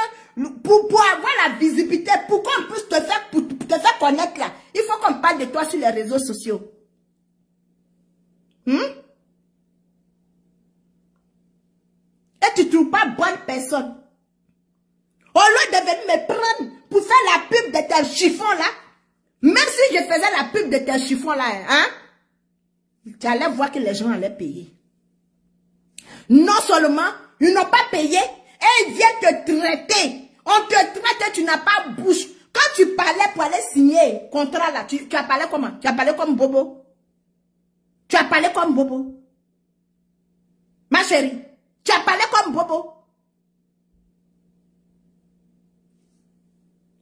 pour avoir la visibilité, pour qu'on puisse te faire connaître là, il faut qu'on parle de toi sur les réseaux sociaux. Et tu ne trouves pas bonne personne. Au lieu de venir me prendre pour faire la pub de tes chiffons là, même si je faisais la pub de tes chiffons là, hein, tu allais voir que les gens allaient payer. Non seulement, ils n'ont pas payé, et ils viennent te traiter. On te traite, tu n'as pas bouche. Quand tu parlais pour aller signer contrat là, tu as parlé comment? Tu as parlé comme Bobo. Tu as parlé comme Bobo. Ma chérie, tu as parlé comme Bobo.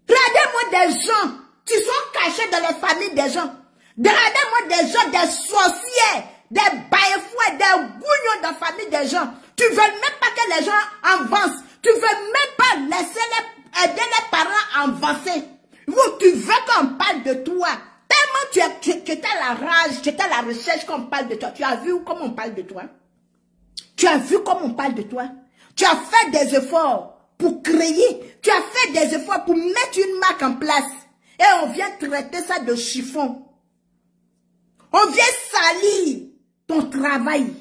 Regardez-moi des gens qui sont cachés dans les familles des gens. Regardez-moi des gens, des sorcières, des baillefouets, des gougnons dans la famille des gens. Tu ne veux même pas que les gens avancent. Tu ne veux même pas laisser aider les parents à avancer. Tu veux qu'on parle de toi. Tellement tu étais à la rage, tu étais à la recherche qu'on parle de toi. Tu as vu comment on parle de toi? Tu as vu comment on parle de toi? Tu as fait des efforts pour créer. Tu as fait des efforts pour mettre une marque en place. Et on vient traiter ça de chiffon. On vient salir ton travail.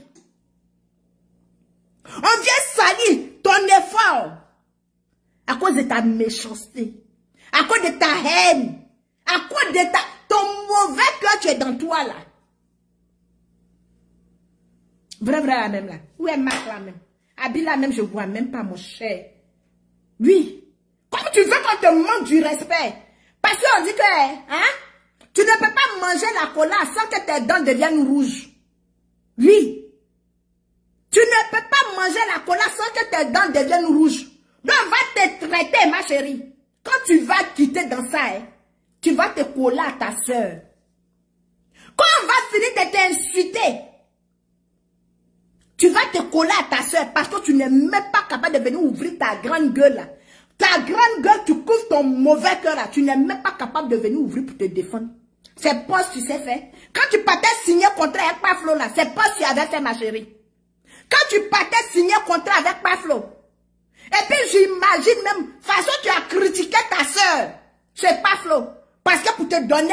On vient salir ton effort à cause de ta méchanceté, à cause de ta haine, à cause de ton mauvais cœur tu es dans toi là. Vrai, la même là. Où est Marc la même? Abi la même, je ne vois même pas mon cher. Oui. Comme tu veux qu'on te manque du respect. Parce qu'on dit que, hein, tu ne peux pas manger la cola sans que tes dents deviennent rouges. Oui. Tu ne peux pas manger la cola sans que tes dents deviennent rouges. Donc, on va te traiter, ma chérie. Quand tu vas quitter dans ça, hein, tu vas te coller à ta soeur. Quand on va finir de t'insulter, tu vas te coller à ta soeur parce que tu n'es même pas capable de venir ouvrir ta grande gueule là. Ta grande gueule, tu couvres ton mauvais cœur là. Tu n'es même pas capable de venir ouvrir pour te défendre. C'est pas ce que tu sais faire. Quand tu partais signer contrat avec Paflo là, c'est pas ce que tu avais fait, ma chérie. Quand tu partais signer contrat avec Paflo. Et puis j'imagine même, façon tu as critiqué ta soeur chez Paflo. Parce que pour te donner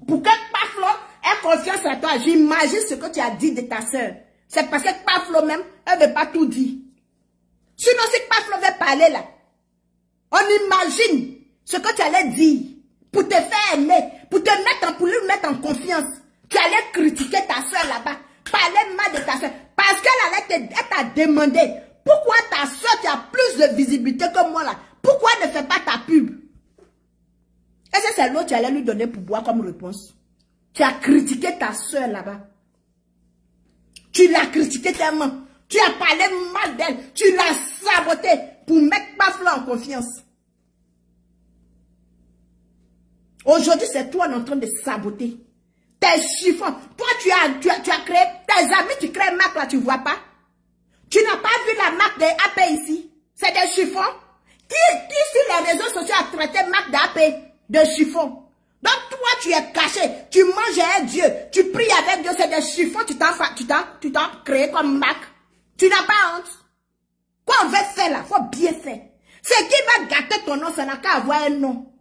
pour que Paflo ait confiance en toi, j'imagine ce que tu as dit de ta soeur. C'est parce que Paflo même, elle ne veut pas tout dire. Sinon, si Paflo veut parler là, on imagine ce que tu allais dire pour te faire aimer, pour lui mettre en confiance. Tu allais critiquer ta soeur là-bas, parler mal de ta soeur, parce qu'elle t'a demandé, pourquoi ta soeur, tu as plus de visibilité que moi là, pourquoi ne fais pas ta pub? Et c'est l'autre que tu allais lui donner pour boire comme réponse. Tu as critiqué ta soeur là-bas. Tu l'as critiqué tellement. Tu as parlé mal d'elle. Tu l'as saboté pour mettre Paflo en confiance. Aujourd'hui, c'est toi en train de saboter. Tes chiffons. Toi, tu as créé, tes amis, tu crées une marque là, tu ne vois pas. Tu n'as pas vu la marque des AP ici. C'est des chiffons. Qui sur les réseaux sociaux a traité marque d'AP, de chiffons? Donc toi, tu es caché. Tu manges avec Dieu. Tu pries avec Dieu. C'est des chiffons. Tu t'en créé comme marque. Tu n'as pas honte. Quoi on veut faire là? Faut bien faire. Ce qui va gâter ton nom, ça n'a qu'à avoir un nom.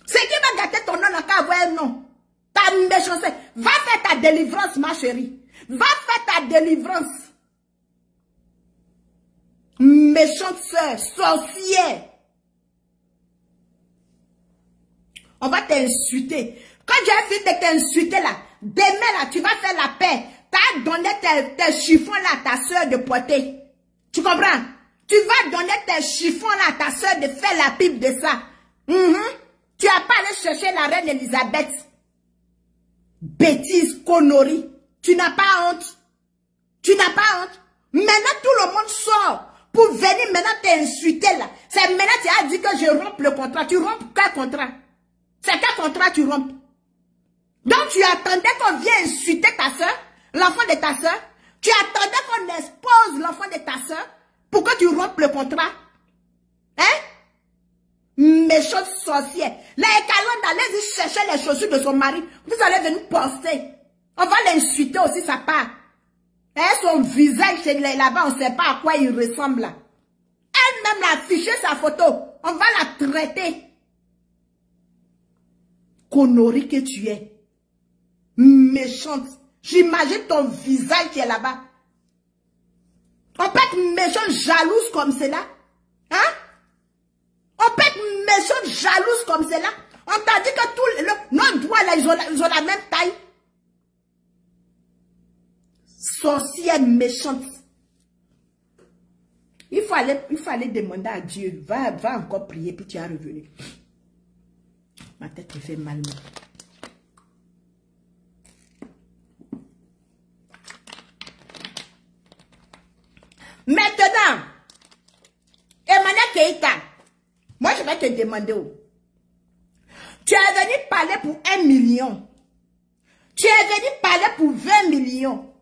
Ce qui va gâter ton nom n'a qu'à avoir un nom. Ta méchanceté. Va faire ta délivrance, ma chérie. Va faire ta délivrance. Méchante soeur, sorcière. On va t'insulter. Quand j'ai fini de t'insulter là, demain là, tu vas faire la paix. Tu as donné tes chiffons là à ta soeur de porter. Tu comprends? Tu vas donner tes chiffons là à ta soeur de faire la pipe de ça. Tu n'as pas allé chercher la reine Elisabeth. Bêtise, connerie. Tu n'as pas honte. Tu n'as pas honte. Maintenant, tout le monde sort pour venir maintenant t'insulter là. C'est maintenant tu as dit que je romps le contrat. Tu rompes quel contrat? C'est quel contrat tu rompes? Donc tu attendais qu'on vienne insulter ta soeur, l'enfant de ta soeur. Tu attendais qu'on expose l'enfant de ta soeur pour que tu rompes le contrat. Hein? Méchante sorcière. Les Kalonda, allez-y chercher les chaussures de son mari. Vous allez venir poster. On va l'insulter aussi sa part. Et son visage là-bas, on ne sait pas à quoi il ressemble. Elle-même a affiché sa photo. On va la traiter. Connerie que tu es. Méchante. J'imagine ton visage qui est là-bas. On peut être méchante, jalouse comme cela. Hein? On peut être méchante, jalouse comme cela. On t'a dit que tous nos doigts là, ils ont la même taille. Sorcière méchante. Il faut aller demander à Dieu. Va encore prier, puis tu vas revenir. Ma tête me fait mal. Maintenant, Emmanuel Keita, moi je vais te demander. Tu es venu parler pour 1 million. Tu es venu parler pour 20 millions.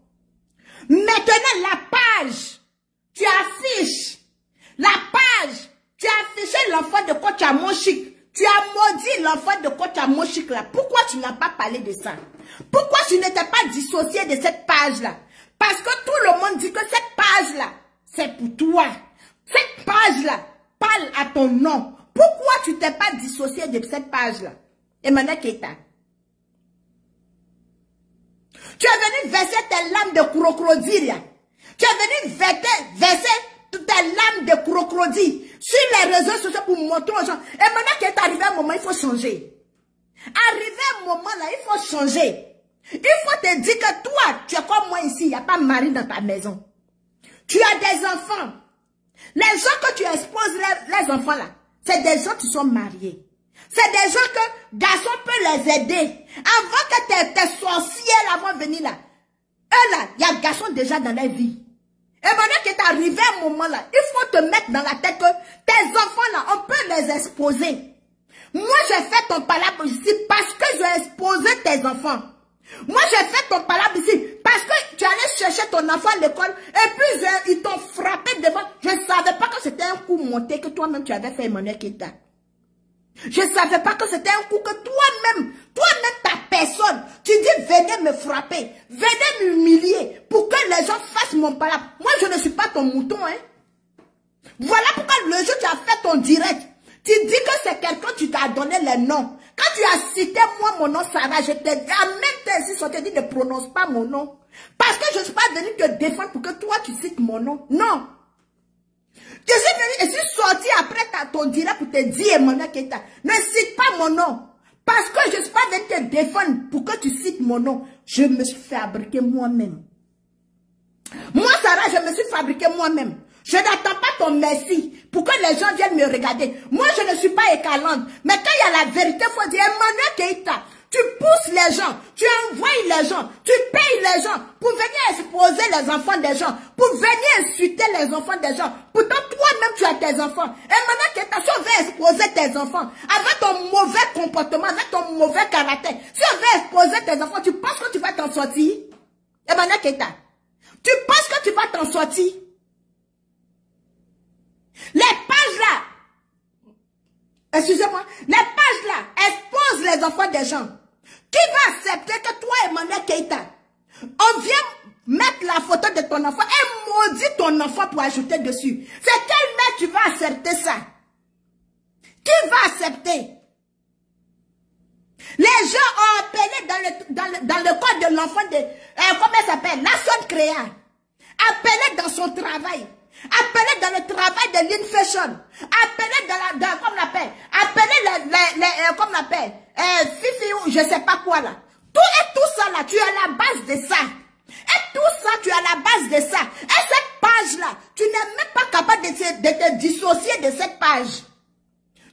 Maintenant, la page, tu affiches. La page, tu as affiché l'enfant de Coach Amoshik. Tu as maudit l'enfant de Coach Amoshik là. Pourquoi tu n'as pas parlé de ça? Pourquoi tu n'étais pas dissocié de cette page-là? Parce que tout le monde dit que cette page-là, c'est pour toi. Cette page-là parle à ton nom. Pourquoi tu t'es pas dissocié de cette page-là? Emmanuel Keita. Tu es venu verser tes lames de crocodile. Tu es venu verser toutes tes lames de crocodile sur les réseaux sociaux pour montrer aux gens. Et maintenant qu'il est arrivé un moment, il faut changer. Arrivé un moment là, il faut changer. Il faut te dire que toi, tu es comme moi ici, il n'y a pas de mari dans ta maison. Tu as des enfants. Les gens que tu exposes, les enfants là, c'est des gens qui sont mariés. C'est des gens que garçons peuvent les aider. Avant que tes sorciers là vont venir là. Eux là, il y a garçons déjà dans leur vie. Et maintenant qu'il est arrivé un moment là, il faut te mettre dans la tête que tes enfants là, on peut les exposer. Moi j'ai fait ton palabre ici parce que j'ai exposé tes enfants. Moi j'ai fait ton palabre ici parce que tu allais chercher ton enfant à l'école et puis ils t'ont frappé devant. Je ne savais pas que c'était un coup monté que toi-même tu avais fait, Emmanuel Keita. Je ne savais pas que c'était un coup que toi-même ta personne, tu dis venez me frapper, venez m'humilier pour que les gens fassent mon palabre. Moi je ne suis pas ton mouton, hein. Voilà pourquoi le jour tu as fait ton direct, tu dis que c'est quelqu'un, tu t'as donné les noms. Quand tu as cité moi mon nom Sarah, je t'ai dit, en même temps ici, je t'ai dit ne prononce pas mon nom. Parce que je ne suis pas venue te défendre pour que toi tu cites mon nom. Non. Je suis venue ici sortir après ton direct pour te dire, Emmanuel Keita, ne cite pas mon nom. Parce que je ne suis pas venue te défendre pour que tu cites mon nom. Je me suis fabriqué moi-même. Moi, Sarah, je me suis fabriqué moi-même. Je n'attends pas ton merci pour que les gens viennent me regarder. Moi, je ne suis pas écalante. Mais quand il y a la vérité, il faut dire, Emmanuel Keita, tu pousses les gens, tu envoies les gens, tu payes les gens pour venir exposer les enfants des gens, pour venir insulter les enfants des gens. Pourtant, toi-même, tu as tes enfants. Emmanuel Keita, si on veut exposer tes enfants, avec ton mauvais comportement, avec ton mauvais caractère, si on veut exposer tes enfants, tu penses que tu vas t'en sortir? Emmanuel Keita, tu penses que tu vas t'en sortir? Les pages là, excusez-moi, les pages là exposent les enfants des gens. Qui va accepter que toi, Emmanuel Keita, on vient mettre la photo de ton enfant et maudit ton enfant pour ajouter dessus? C'est quelle mère tu vas accepter ça? Qui va accepter? Les gens ont appelé dans le code de l'enfant de, comment elle s'appelle? Nasson Créa. Appelé dans son travail. Appelé dans le travail de l'Infection, appelé dans comme on l'appelle, appelé comme on l'appelle, Fifi ou je sais pas quoi là. Tout ça là, tu es à la base de ça. Et tout ça, tu es à la base de ça. Et cette page là, tu n'es même pas capable de te dissocier de cette page.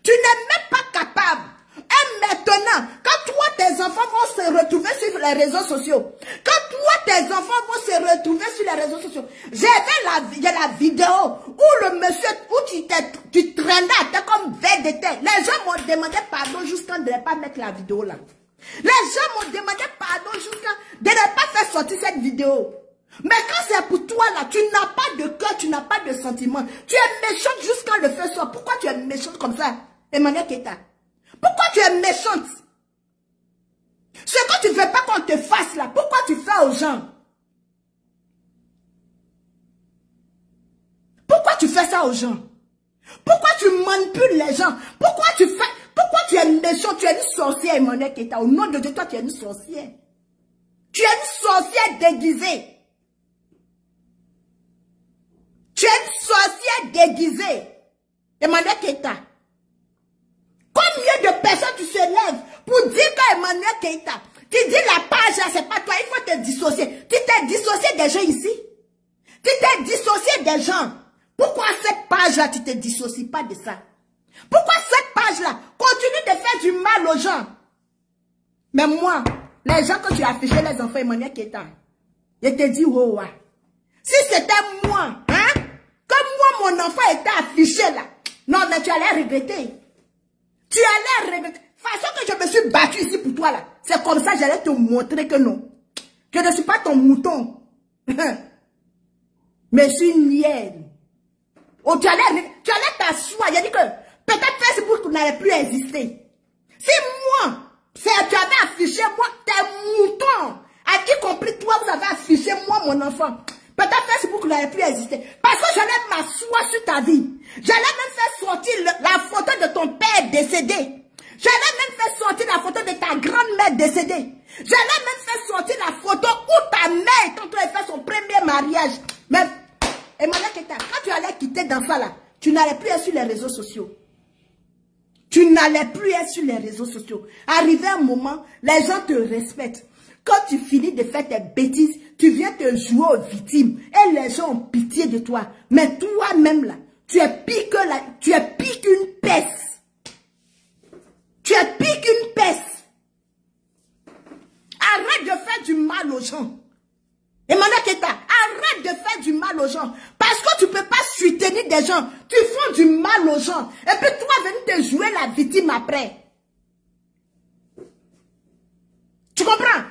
Tu n'es même pas capable. Et maintenant, quand toi, tes enfants vont se retrouver sur les réseaux sociaux, quand toi, tes enfants vont se retrouver sur les réseaux sociaux, j'ai vu la vidéo où le monsieur, où tu traînais, t'es comme VDT. Les gens m'ont demandé pardon jusqu'à ne pas mettre la vidéo là. Les gens m'ont demandé pardon jusqu'à de ne pas faire sortir cette vidéo. Mais quand c'est pour toi là, tu n'as pas de cœur, tu n'as pas de sentiment. Tu es méchante jusqu'à le faire sortir. Pourquoi tu es méchante comme ça, Emmanuel Keita? Pourquoi tu es méchante? Ce que tu ne veux pas qu'on te fasse là, pourquoi tu fais aux gens? Pourquoi tu fais ça aux gens? Pourquoi tu manipules les gens? Pourquoi tu es méchant? Tu es une sorcière, Emmanuel Keita. Au nom de Dieu, toi, tu es une sorcière. Tu es une sorcière déguisée. Tu es une sorcière déguisée. Emmanuel Keita. Combien de personnes tu se lèves pour dire qu'Emmanuel Keita, tu dis la page là, c'est pas toi, il faut te dissocier. Tu t'es dissocié des gens ici. Tu t'es dissocié des gens. Pourquoi cette page là, tu te dissocies pas de ça? Pourquoi cette page là continue de faire du mal aux gens? Mais moi, les gens que tu as affiché les enfants Emmanuel Keita, je te dis, oh, ouais. Si c'était moi, hein, comme moi mon enfant était affiché là, non mais tu allais regretter. Tu allais regretter. De toute façon que je me suis battue ici pour toi là, c'est comme ça que j'allais te montrer que non. Je ne suis pas ton mouton. Mais je suis une hyène. Oh, tu allais t'asseoir. Il a dit que peut-être Facebook n'allait plus exister. Si moi, tu avais affiché moi, tes moutons, y compris toi, vous avez affiché moi, mon enfant. Peut-être Facebook n'allait plus exister. Parce que j'allais m'asseoir sur ta vie. J'allais même faire sortir la photo de ton père décédé. J'allais même faire sortir la photo de ta grand-mère décédée. J'allais même faire sortir la photo où ta mère est en train de faire son premier mariage. Mais, Emmanuel Keita, quand tu allais quitter d'enfant là, tu n'allais plus être sur les réseaux sociaux. Tu n'allais plus être sur les réseaux sociaux. Arrivé un moment, les gens te respectent. Quand tu finis de faire tes bêtises, tu viens te jouer aux victimes. Et les gens ont pitié de toi. Mais toi-même là, tu es pire qu'une peste. Tu es pire qu'une peste. Arrête de faire du mal aux gens. Emmanuel Keita, arrête de faire du mal aux gens. Parce que tu ne peux pas soutenir des gens. Tu fais du mal aux gens. Et puis toi, venir te jouer la victime après. Tu comprends?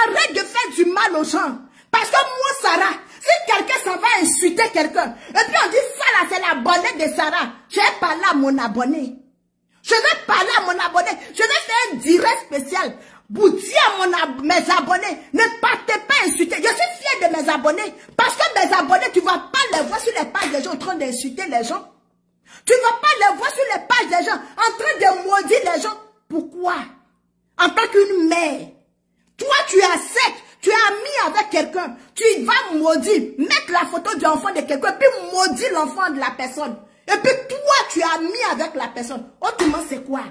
Arrête de faire du mal aux gens. Parce que moi, Sarah, si quelqu'un s'en va insulter quelqu'un, et puis on dit ça là, c'est l'abonné de Sarah, je vais parler à mon abonné. Je vais parler à mon abonné. Je vais faire un direct spécial. Pour dire à mes abonnés, ne partez pas insulter. Je suis fier de mes abonnés. Parce que mes abonnés, tu ne vas pas les voir sur les pages des gens en train d'insulter les gens. Tu ne vas pas les voir sur les pages des gens en train de maudire les gens. Pourquoi? en tant qu'une mère. Toi, tu acceptes, tu as mis avec quelqu'un, tu vas maudire, mettre la photo de l'enfant de quelqu'un, puis maudire l'enfant de la personne. Et puis toi, tu as mis avec la personne. Autrement, c'est quoi?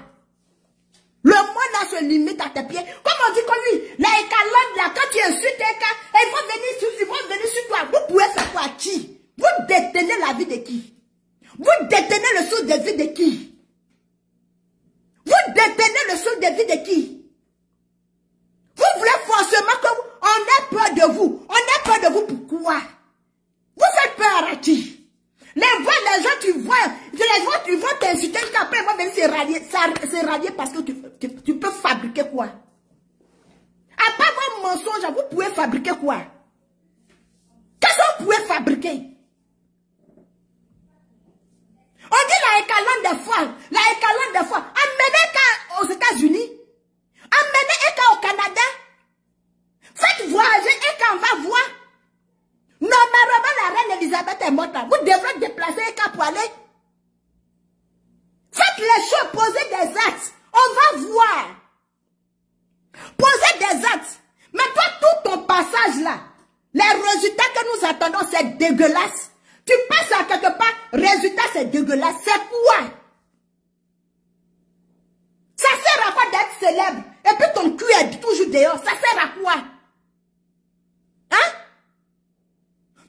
Le monde là se limite à tes pieds. Comme on dit comme lui, la écalade là, quand tu insultes quelqu'un, ils vont venir sur toi. Vous pouvez faire quoi à qui? Vous détenez la vie de qui? Vous détenez le sourd de vie de qui? Vous détenez le sourd de vie de qui? Vous voulez forcément qu'on ait peur de vous. On ait peur de vous pourquoi? Vous faites peur à qui? Les gens, tu vois, ils vont t'insulter jusqu'après ils vont venir se rallier parce que tu peux fabriquer quoi? À part vos mensonges, vous pouvez fabriquer quoi? Qu'est-ce que vous pouvez fabriquer? On dit la écalante des fois. Amenez qu'à aux États-Unis. Amenez qu'à au Canada. Faites voyager et quand on va voir. Normalement, la reine Elisabeth est morte. Vous devrez déplacer qu'à pour aller. Faites les choses, posez des actes. On va voir. Posez des actes. Mais toi, tout ton passage là, les résultats que nous attendons, c'est dégueulasse. Tu passes à quelque part, résultat c'est dégueulasse. C'est quoi? Ça sert à quoi d'être célèbre? Et puis ton cul est toujours dehors. Ça sert à quoi? Hein?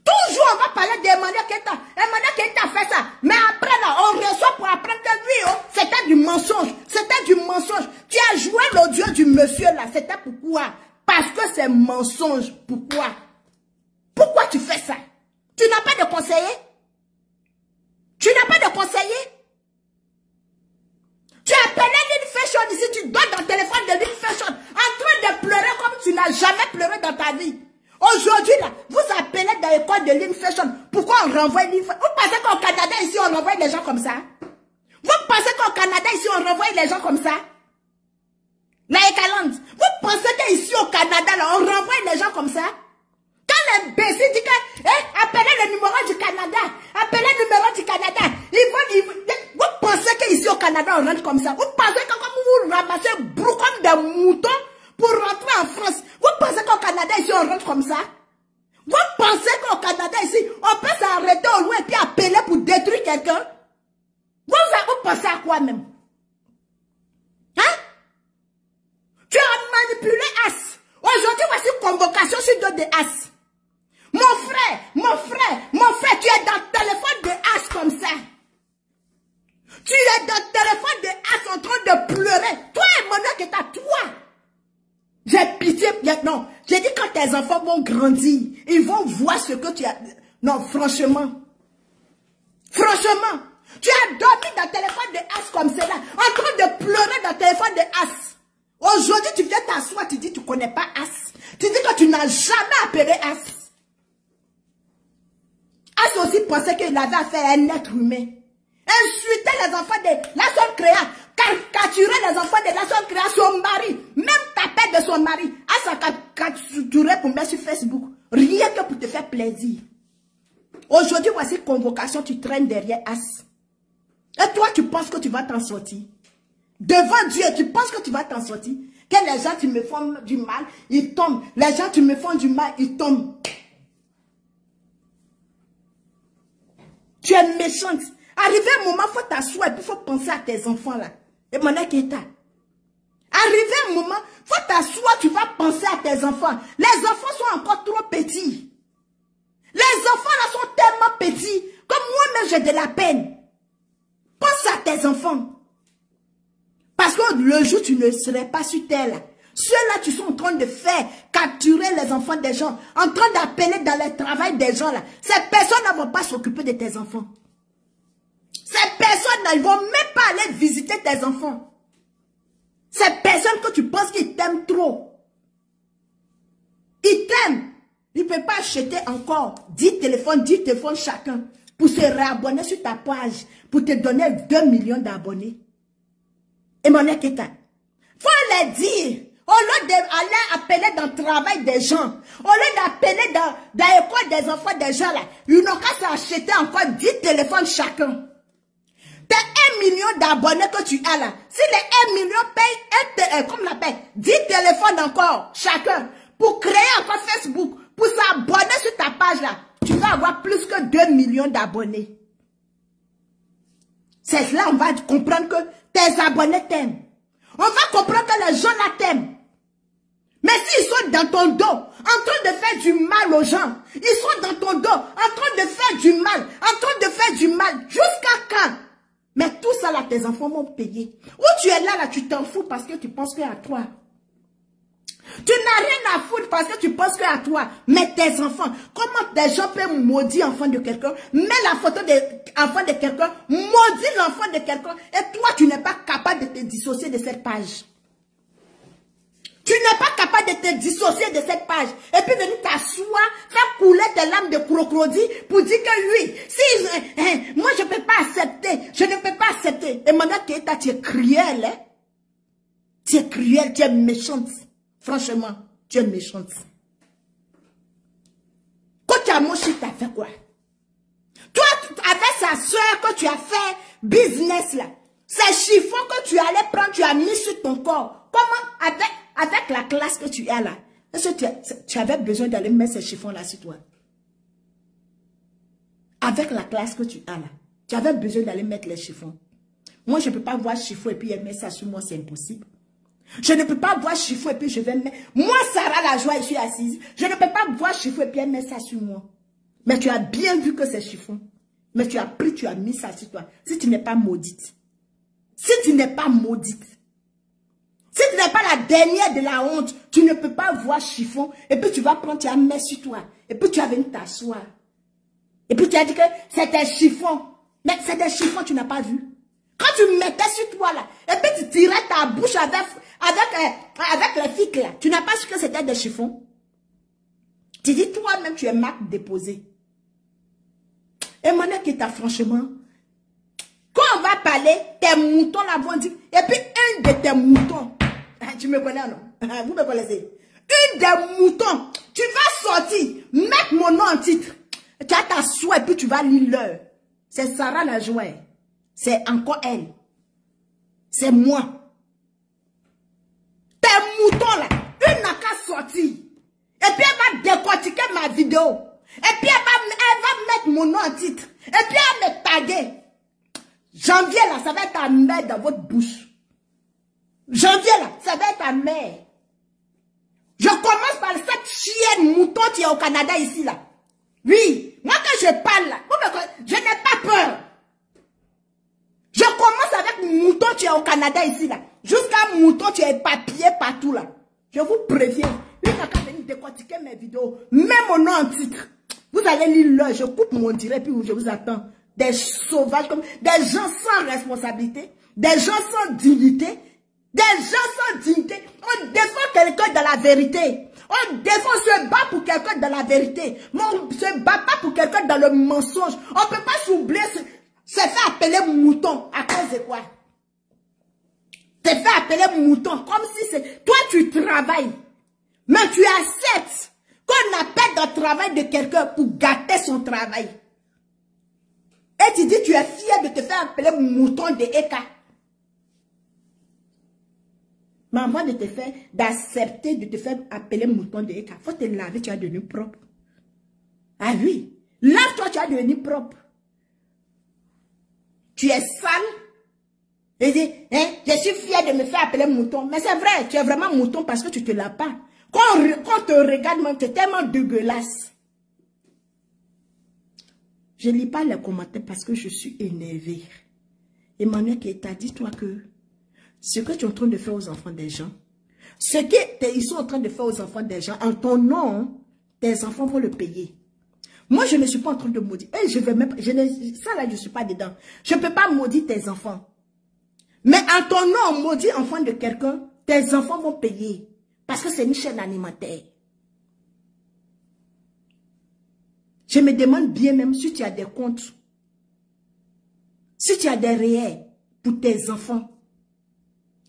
Toujours on va parler d'Emmanuel Keita. Emmanuel Keita fait ça. Mais après là, on reçoit pour apprendre que lui, oh, c'était du mensonge. C'était du mensonge. Tu as joué l'audio du monsieur là. C'était pourquoi? Parce que c'est mensonge. Pourquoi? Pourquoi tu fais ça? Tu n'as pas de conseiller? Tu n'as pas de conseiller? Tu appelles Lynn Fashion ici, tu donnes ton téléphone de Lynn Fashion en train de pleurer comme tu n'as jamais pleuré dans ta vie. Aujourd'hui, là, vous appelez dans l'école de Lynn Fashion. Pourquoi on renvoie Lynn Fashion? Vous pensez qu'au Canada, ici, on renvoie les gens comme ça? Vous pensez qu'au Canada, ici, on renvoie les gens comme ça? La écalante. Vous pensez qu'ici, au Canada, là, on renvoie les gens comme ça? Quand les bécis disent que, appelez le numéro du Canada, appelez le numéro du Canada, vous pensez qu'ici au Canada on rentre comme ça? Vous pensez que comme vous ramassez brou comme des moutons pour rentrer en France, vous pensez qu'au Canada ici on rentre comme ça? Vous pensez qu'au Canada ici on peut s'arrêter au loin et puis appeler pour détruire quelqu'un? Vous pensez à quoi même? Hein? Tu as manipulé As. Aujourd'hui voici convocation sur dos de As. Mon frère, tu es dans le téléphone de As comme ça. Tu es dans le téléphone de As en train de pleurer. Toi, Emmanuel Keita, toi. J'ai pitié. Non, j'ai dit quand tes enfants vont grandir, ils vont voir ce que tu as. Non, franchement. Franchement. Tu as dormi dans le téléphone de As comme cela, en train de pleurer dans le téléphone de As. Aujourd'hui, tu viens t'asseoir, tu dis tu ne connais pas As. Tu dis que tu n'as jamais appelé As. As aussi pensait qu'il avait affaire à un être humain. Insulter les enfants de la seule créa, caricaturer les enfants de la seule créa, son mari, même taper de son mari. As a caricaturé pour mettre sur Facebook, rien que pour te faire plaisir. Aujourd'hui, voici convocation, tu traînes derrière As. Et toi, tu penses que tu vas t'en sortir? Devant Dieu, tu penses que tu vas t'en sortir? Que les gens, tu me font du mal, ils tombent. Les gens, tu me font du mal, ils tombent. Tu es méchante. Arrivé un moment, il faut t'asseoir et puis il faut penser à tes enfants là. Emmanuel Keita. Arrivé un moment, il faut t'asseoir, tu vas penser à tes enfants. Les enfants sont encore trop petits. Les enfants là sont tellement petits. Comme moi-même, j'ai de la peine. Pense à tes enfants. Parce que le jour où tu ne serais pas sur terre là, ceux-là, tu sont en train de faire capturer les enfants des gens, en train d'appeler dans le travail des gens là. Ces personnes ne vont pas s'occuper de tes enfants. Ces personnes-là, ils ne vont même pas aller visiter tes enfants. Ces personnes que tu penses qu'ils t'aiment trop. Ils t'aiment. Ils ne peuvent pas acheter encore 10 téléphones chacun pour se réabonner sur ta page, pour te donner 2 millions d'abonnés. Emmanuel Keita, faut les dire. Au lieu d'aller appeler dans le travail des gens, au lieu d'appeler dans l'école des enfants des gens là, ils n'ont qu'à s'acheter encore 10 téléphones chacun. T'es 1 million d'abonnés que tu as là, si les 1 million payent, comme la paye, 10 téléphones encore, chacun, pour créer encore Facebook, pour s'abonner sur ta page là, tu vas avoir plus que 2 millions d'abonnés. C'est là on va comprendre que tes abonnés t'aiment. On va comprendre que les gens là t'aiment. Mais s'ils sont dans ton dos, en train de faire du mal aux gens, ils sont dans ton dos, en train de faire du mal, jusqu'à quand? Mais tout ça là, tes enfants vont payer. Ou tu es là, tu t'en fous parce que tu penses qu'à toi. Tu n'as rien à foutre parce que tu penses qu'à toi. Mais tes enfants, comment des gens peuvent maudire l'enfant de quelqu'un, mets la photo de l'enfant de quelqu'un, maudire l'enfant de quelqu'un, et toi tu n'es pas capable de te dissocier de cette page. Tu n'es pas capable de te dissocier de cette page. Et puis venir t'asseoir, faire couler tes larmes de crocodile pour dire que oui, si moi je ne peux pas accepter. Et maintenant tu es cruel, hein? Tu es cruel, tu es méchante. Franchement, tu es méchante. Quand tu as moché, tu as fait quoi? Toi, avec sa soeur, que tu as fait business là, ces chiffons que tu allais prendre, tu as mis sur ton corps. Comment, avec la classe que tu as là, est-ce que tu avais besoin d'aller mettre ces chiffons là sur toi? Avec la classe que tu as là, tu avais besoin d'aller mettre les chiffons. Moi, je ne peux pas voir chiffon et puis mettre ça sur moi, c'est impossible. Je ne peux pas voir chiffon et puis je vais mettre... Moi, Sarah la joie, je suis assise. Je ne peux pas voir chiffon et puis mettre ça sur moi. Mais tu as bien vu que c'est chiffon. Mais tu as pris, tu as mis ça sur toi. Si tu n'es pas maudite. Si tu n'es pas maudite. Si tu n'es pas la dernière de la honte, tu ne peux pas voir chiffon. Et puis tu vas prendre, tu vas mettre sur toi. Et puis tu vas venir t'asseoir. Et puis tu as dit que c'était chiffon. Mais c'était chiffon, tu n'as pas vu. Quand tu mettais sur toi là, et puis tu tirais ta bouche avec les figues là, tu n'as pas su que c'était des chiffons. Tu dis toi-même, tu es marque déposée. Et maintenant que t'as franchement, quand on va parler, tes moutons là vont dire, et puis un de tes moutons, tu me connais non? Vous me connaissez? Une des moutons, tu vas sortir, mettre mon nom en titre. Tu as ta soie et puis tu vas lire l'heure. C'est Sarah la joie. C'est encore elle. C'est moi. Tes moutons là, une n'a qu'à sortir. Et puis elle va décortiquer ma vidéo. Et puis elle va mettre mon nom en titre. Et puis elle va me taguer. Janvier là, ça va être ta mère dans votre bouche. Janvier là, ça va être ta mère. Je commence par cette chienne mouton qui est au Canada ici là. Oui, moi quand je parle là, je n'ai pas peur. Je commence avec mouton qui est au Canada ici là. Jusqu'à mouton qui est papier partout là. Je vous préviens. Lui n'a qu'à venir décortiquer mes vidéos. Mets mon nom en titre. Vous allez lire l'heure. Je coupe mon direct puis je vous attends. Des sauvages comme des gens sans responsabilité. Des gens sans dignité. Des gens sans dignité. On défend quelqu'un dans la vérité. On se bat pour quelqu'un dans la vérité. Mais on ne se bat pas pour quelqu'un dans le mensonge. On ne peut pas s'oublier. Se fait appeler mouton. À cause de quoi? Te fait appeler mouton. Comme si c'est... Toi, tu travailles. Mais tu acceptes qu'on appelle le travail de quelqu'un pour gâter son travail. Et tu dis, tu es fier de te faire appeler mouton de Eka. Mais avant de te faire, d'accepter de te faire appeler mouton de Eka, il faut te laver, tu vas devenir propre. Ah oui. Lave-toi, tu vas devenir propre. Tu es sale. Et dis, hein, je suis fier de me faire appeler mouton. Mais c'est vrai, tu es vraiment mouton parce que tu ne te laves pas. Quand on te regarde, même, tu es tellement dégueulasse. Je ne lis pas les commentaires parce que je suis énervée. Emmanuel Keita, dis-toi que ce que tu es en train de faire aux enfants des gens, ce qu'ils sont en train de faire aux enfants des gens, en ton nom, tes enfants vont le payer. Moi, je ne suis pas en train de maudire. Et je vais même, ça là, je ne suis pas dedans. Je ne peux pas maudire tes enfants. Mais en ton nom, on maudit enfant de quelqu'un, tes enfants vont payer. Parce que c'est une chaîne alimentaire. Je me demande bien même si tu as des comptes. Si tu as des réels pour tes enfants.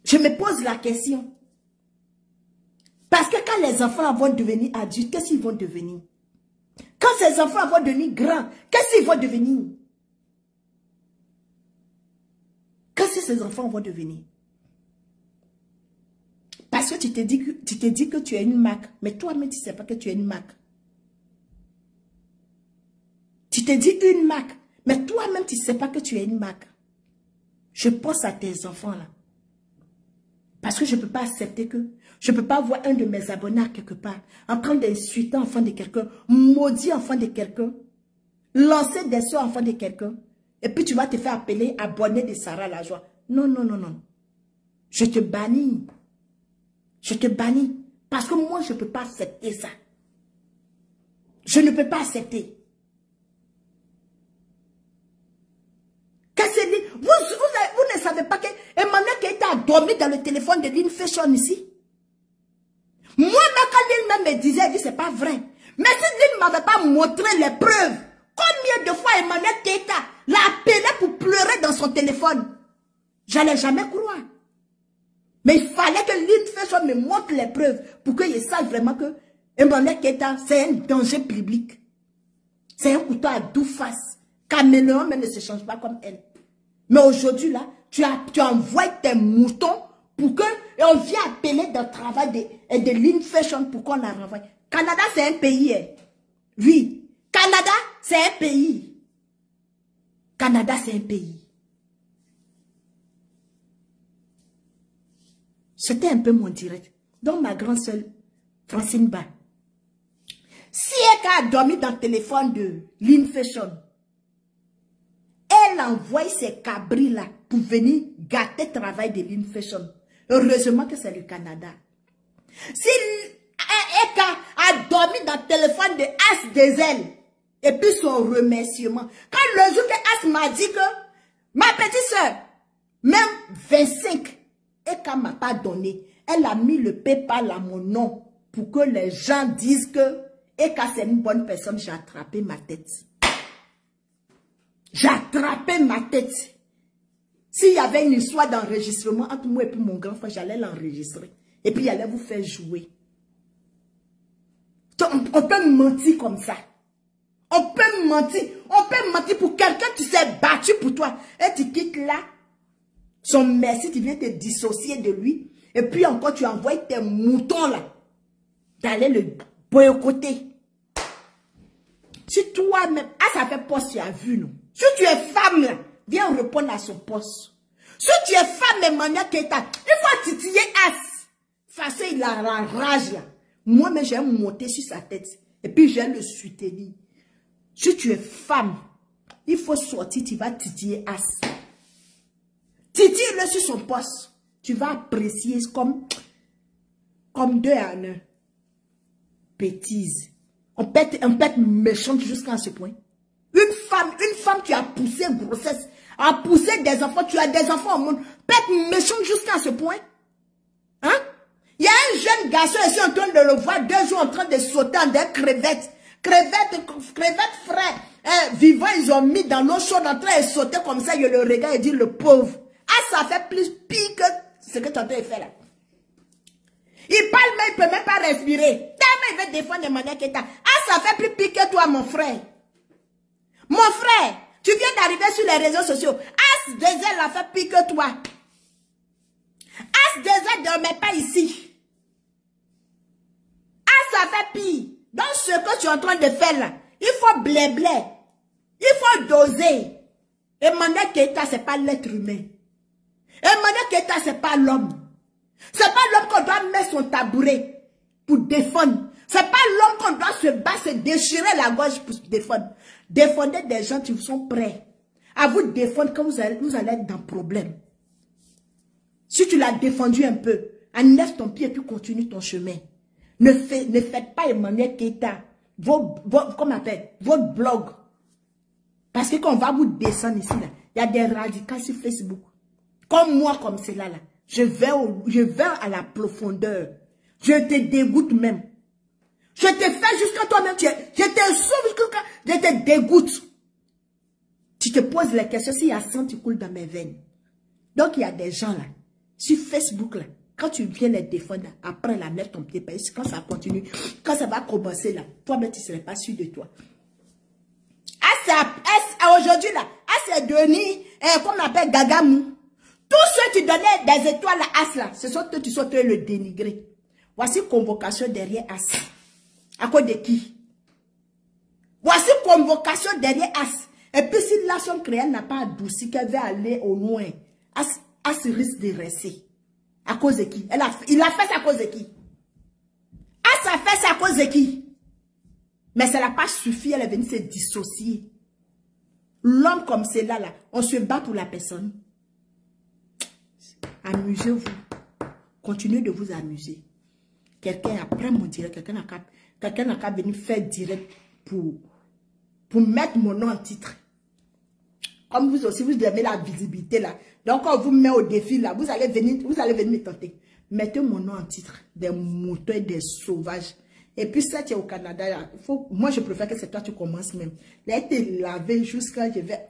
Je me pose la question. Parce que quand les enfants vont devenir adultes, qu'est-ce qu'ils vont devenir? Quand ces enfants vont devenir grands, qu'est-ce qu'ils vont devenir? Qu'est-ce que ces enfants vont devenir? Parce que tu te dis que tu es une marque. Mais toi-même, tu ne sais pas que tu es une marque. Tu te dis une marque. Mais toi-même, tu ne sais pas que tu es une marque. Je pense à tes enfants là. Parce que je ne peux pas accepter que... Je ne peux pas voir un de mes abonnés quelque part en train d'insulter l'enfant de quelqu'un, maudire l'enfant de quelqu'un, lancer des sorts enfant de quelqu'un. Et puis tu vas te faire appeler abonné de Sarah la joie. Non, non, non, non. Je te bannis. Je te bannis. Parce que moi, je ne peux pas accepter ça. Je ne peux pas accepter. Vous ne savez pas que Emmanuel Keïta a dormi dans le téléphone de Lynn Fashion ici. Moi, quand Lynn me disait, elle dit, c'est pas vrai. Mais si Lynn ne m'avait pas montré les preuves, combien de fois Emmanuel Keïta l'a appelé pour pleurer dans son téléphone? J'allais jamais croire. Mais il fallait que Lynn Fashion me montre les preuves pour qu'il sache vraiment que Emmanuel Keïta, c'est un danger public. C'est un couteau à 12 faces. Caméléon, mais ne se change pas comme elle. Mais aujourd'hui, là, tu envoies tes moutons pour qu'on vienne appeler dans le travail de Lynn Fashion pour qu'on la renvoie. Canada, c'est un pays. Hein. Oui. Canada, c'est un pays. Canada, c'est un pays. C'était un peu mon direct. Donc, ma grande sœur, Francine Ba, si elle a dormi dans le téléphone de Lynn Fashion, elle envoie ses cabris là pour venir gâter le travail de Lynn Fashion. Heureusement que c'est le Canada. Si Eka a dormi dans le téléphone de As Dezel, et puis son remerciement. Quand le jour que As m'a dit que ma petite soeur, même 25, Eka m'a pas donné. Elle a mis le PayPal à mon nom pour que les gens disent que Eka c'est une bonne personne. J'ai attrapé ma tête. J'ai attrapé ma tête. S'il y avait une histoire d'enregistrement entre moi et puis mon grand frère, j'allais l'enregistrer. Et puis, il allait vous faire jouer. On peut mentir comme ça. On peut mentir. On peut mentir pour quelqu'un qui s'est battu pour toi. Et tu quittes là. Son merci, tu viens te dissocier de lui. Et puis encore, tu envoies tes moutons là. D'aller le boycotter. Si toi-même, ça fait poste, tu as vu, non? Si tu es femme, là, viens répondre à son poste. Si tu es femme, Emmanuel Keïta, il faut titiller As. Face il a la rage, là. Moi-même, j'ai monté sur sa tête. Et puis, j'ai le soutenir. Si tu es femme, il faut sortir, tu vas titiller As. Titille-le sur son poste. Tu vas apprécier comme 2 à 1. Bêtise. On peut être méchante jusqu'à ce point. Une femme qui a poussé grossesse, a poussé des enfants, tu as des enfants au monde, peut être méchante jusqu'à ce point. Hein? Il y a un jeune garçon ici en train de le voir 2 jours en train de sauter en des crevettes. Crevettes frais. Vivant, ils ont mis dans l'eau chaude en train de sauter comme ça. Je le regarde et dit le pauvre. Ah, ça fait plus pire que ce que tu as en train de faire là. Il parle mais il ne peut même pas respirer. Tellement il veut défendre Emmanuel Keïta. Ah, ça fait plus pire que toi, mon frère. Mon frère, tu viens d'arriver sur les réseaux sociaux. As Dezel a fait pire que toi. As Dezel ne dormait pas ici. As a fait pire. Donc ce que tu es en train de faire là, il faut blé. Il faut doser. Emmanuel Keïta, ce n'est pas l'être humain. Emmanuel Keïta, ce n'est pas l'homme. Ce n'est pas l'homme qu'on doit mettre son tabouret pour défendre. Ce n'est pas l'homme qu'on doit se battre, se déchirer la gorge pour se défendre. Défendez des gens qui sont prêts à vous défendre quand vous allez être dans le problème. Si tu l'as défendu un peu, enlève ton pied et puis continue ton chemin. Ne faites pas Emmanuel Keïta, votre blog. Parce que quand on va vous descendre ici, là, il y a des radicaux sur Facebook. Comme moi, comme cela là. Je vais à la profondeur. Je te dégoûte même. Je te fais jusqu'à toi-même. Je te sauve jusqu'à je te dégoûte. Tu te poses la question s'il y a sang qui coule dans mes veines. Donc il y a des gens là, sur Facebook là, quand tu viens les défendre, après la mettre ton pied par ici, quand ça continue, quand ça va commencer là, toi-même tu ne serais pas sûr de toi. Aujourd'hui là, c'est devenu, comme on appelle Gagamou. Tout ceux qui donnaient des étoiles à As là, ce sont eux qui sont le dénigrer. Voici convocation derrière As. À cause de qui? Voici convocation derrière As. Et puis si la son créelle n'a pas adouci qu'elle veut aller au loin, As risque de rester. À cause de qui? Il a fait ça à cause de qui? As a fait ça à cause de qui? Mais ça n'a pas suffi, elle est venue se dissocier. L'homme comme c'est là, on se bat pour la personne. Amusez-vous. Continuez de vous amuser. Quelqu'un après mon direct, quelqu'un n'a qu'à venir faire direct pour mettre mon nom en titre. Comme vous aussi, vous avez la visibilité là. Donc, on vous met au défi là, vous allez venir me tenter. Mettez mon nom en titre. Des moutons, des sauvages. Et puis, ça, tu es au Canada. Là, moi, je préfère que c'est toi qui commences même. Là, tu es lavé jusqu'à je vais...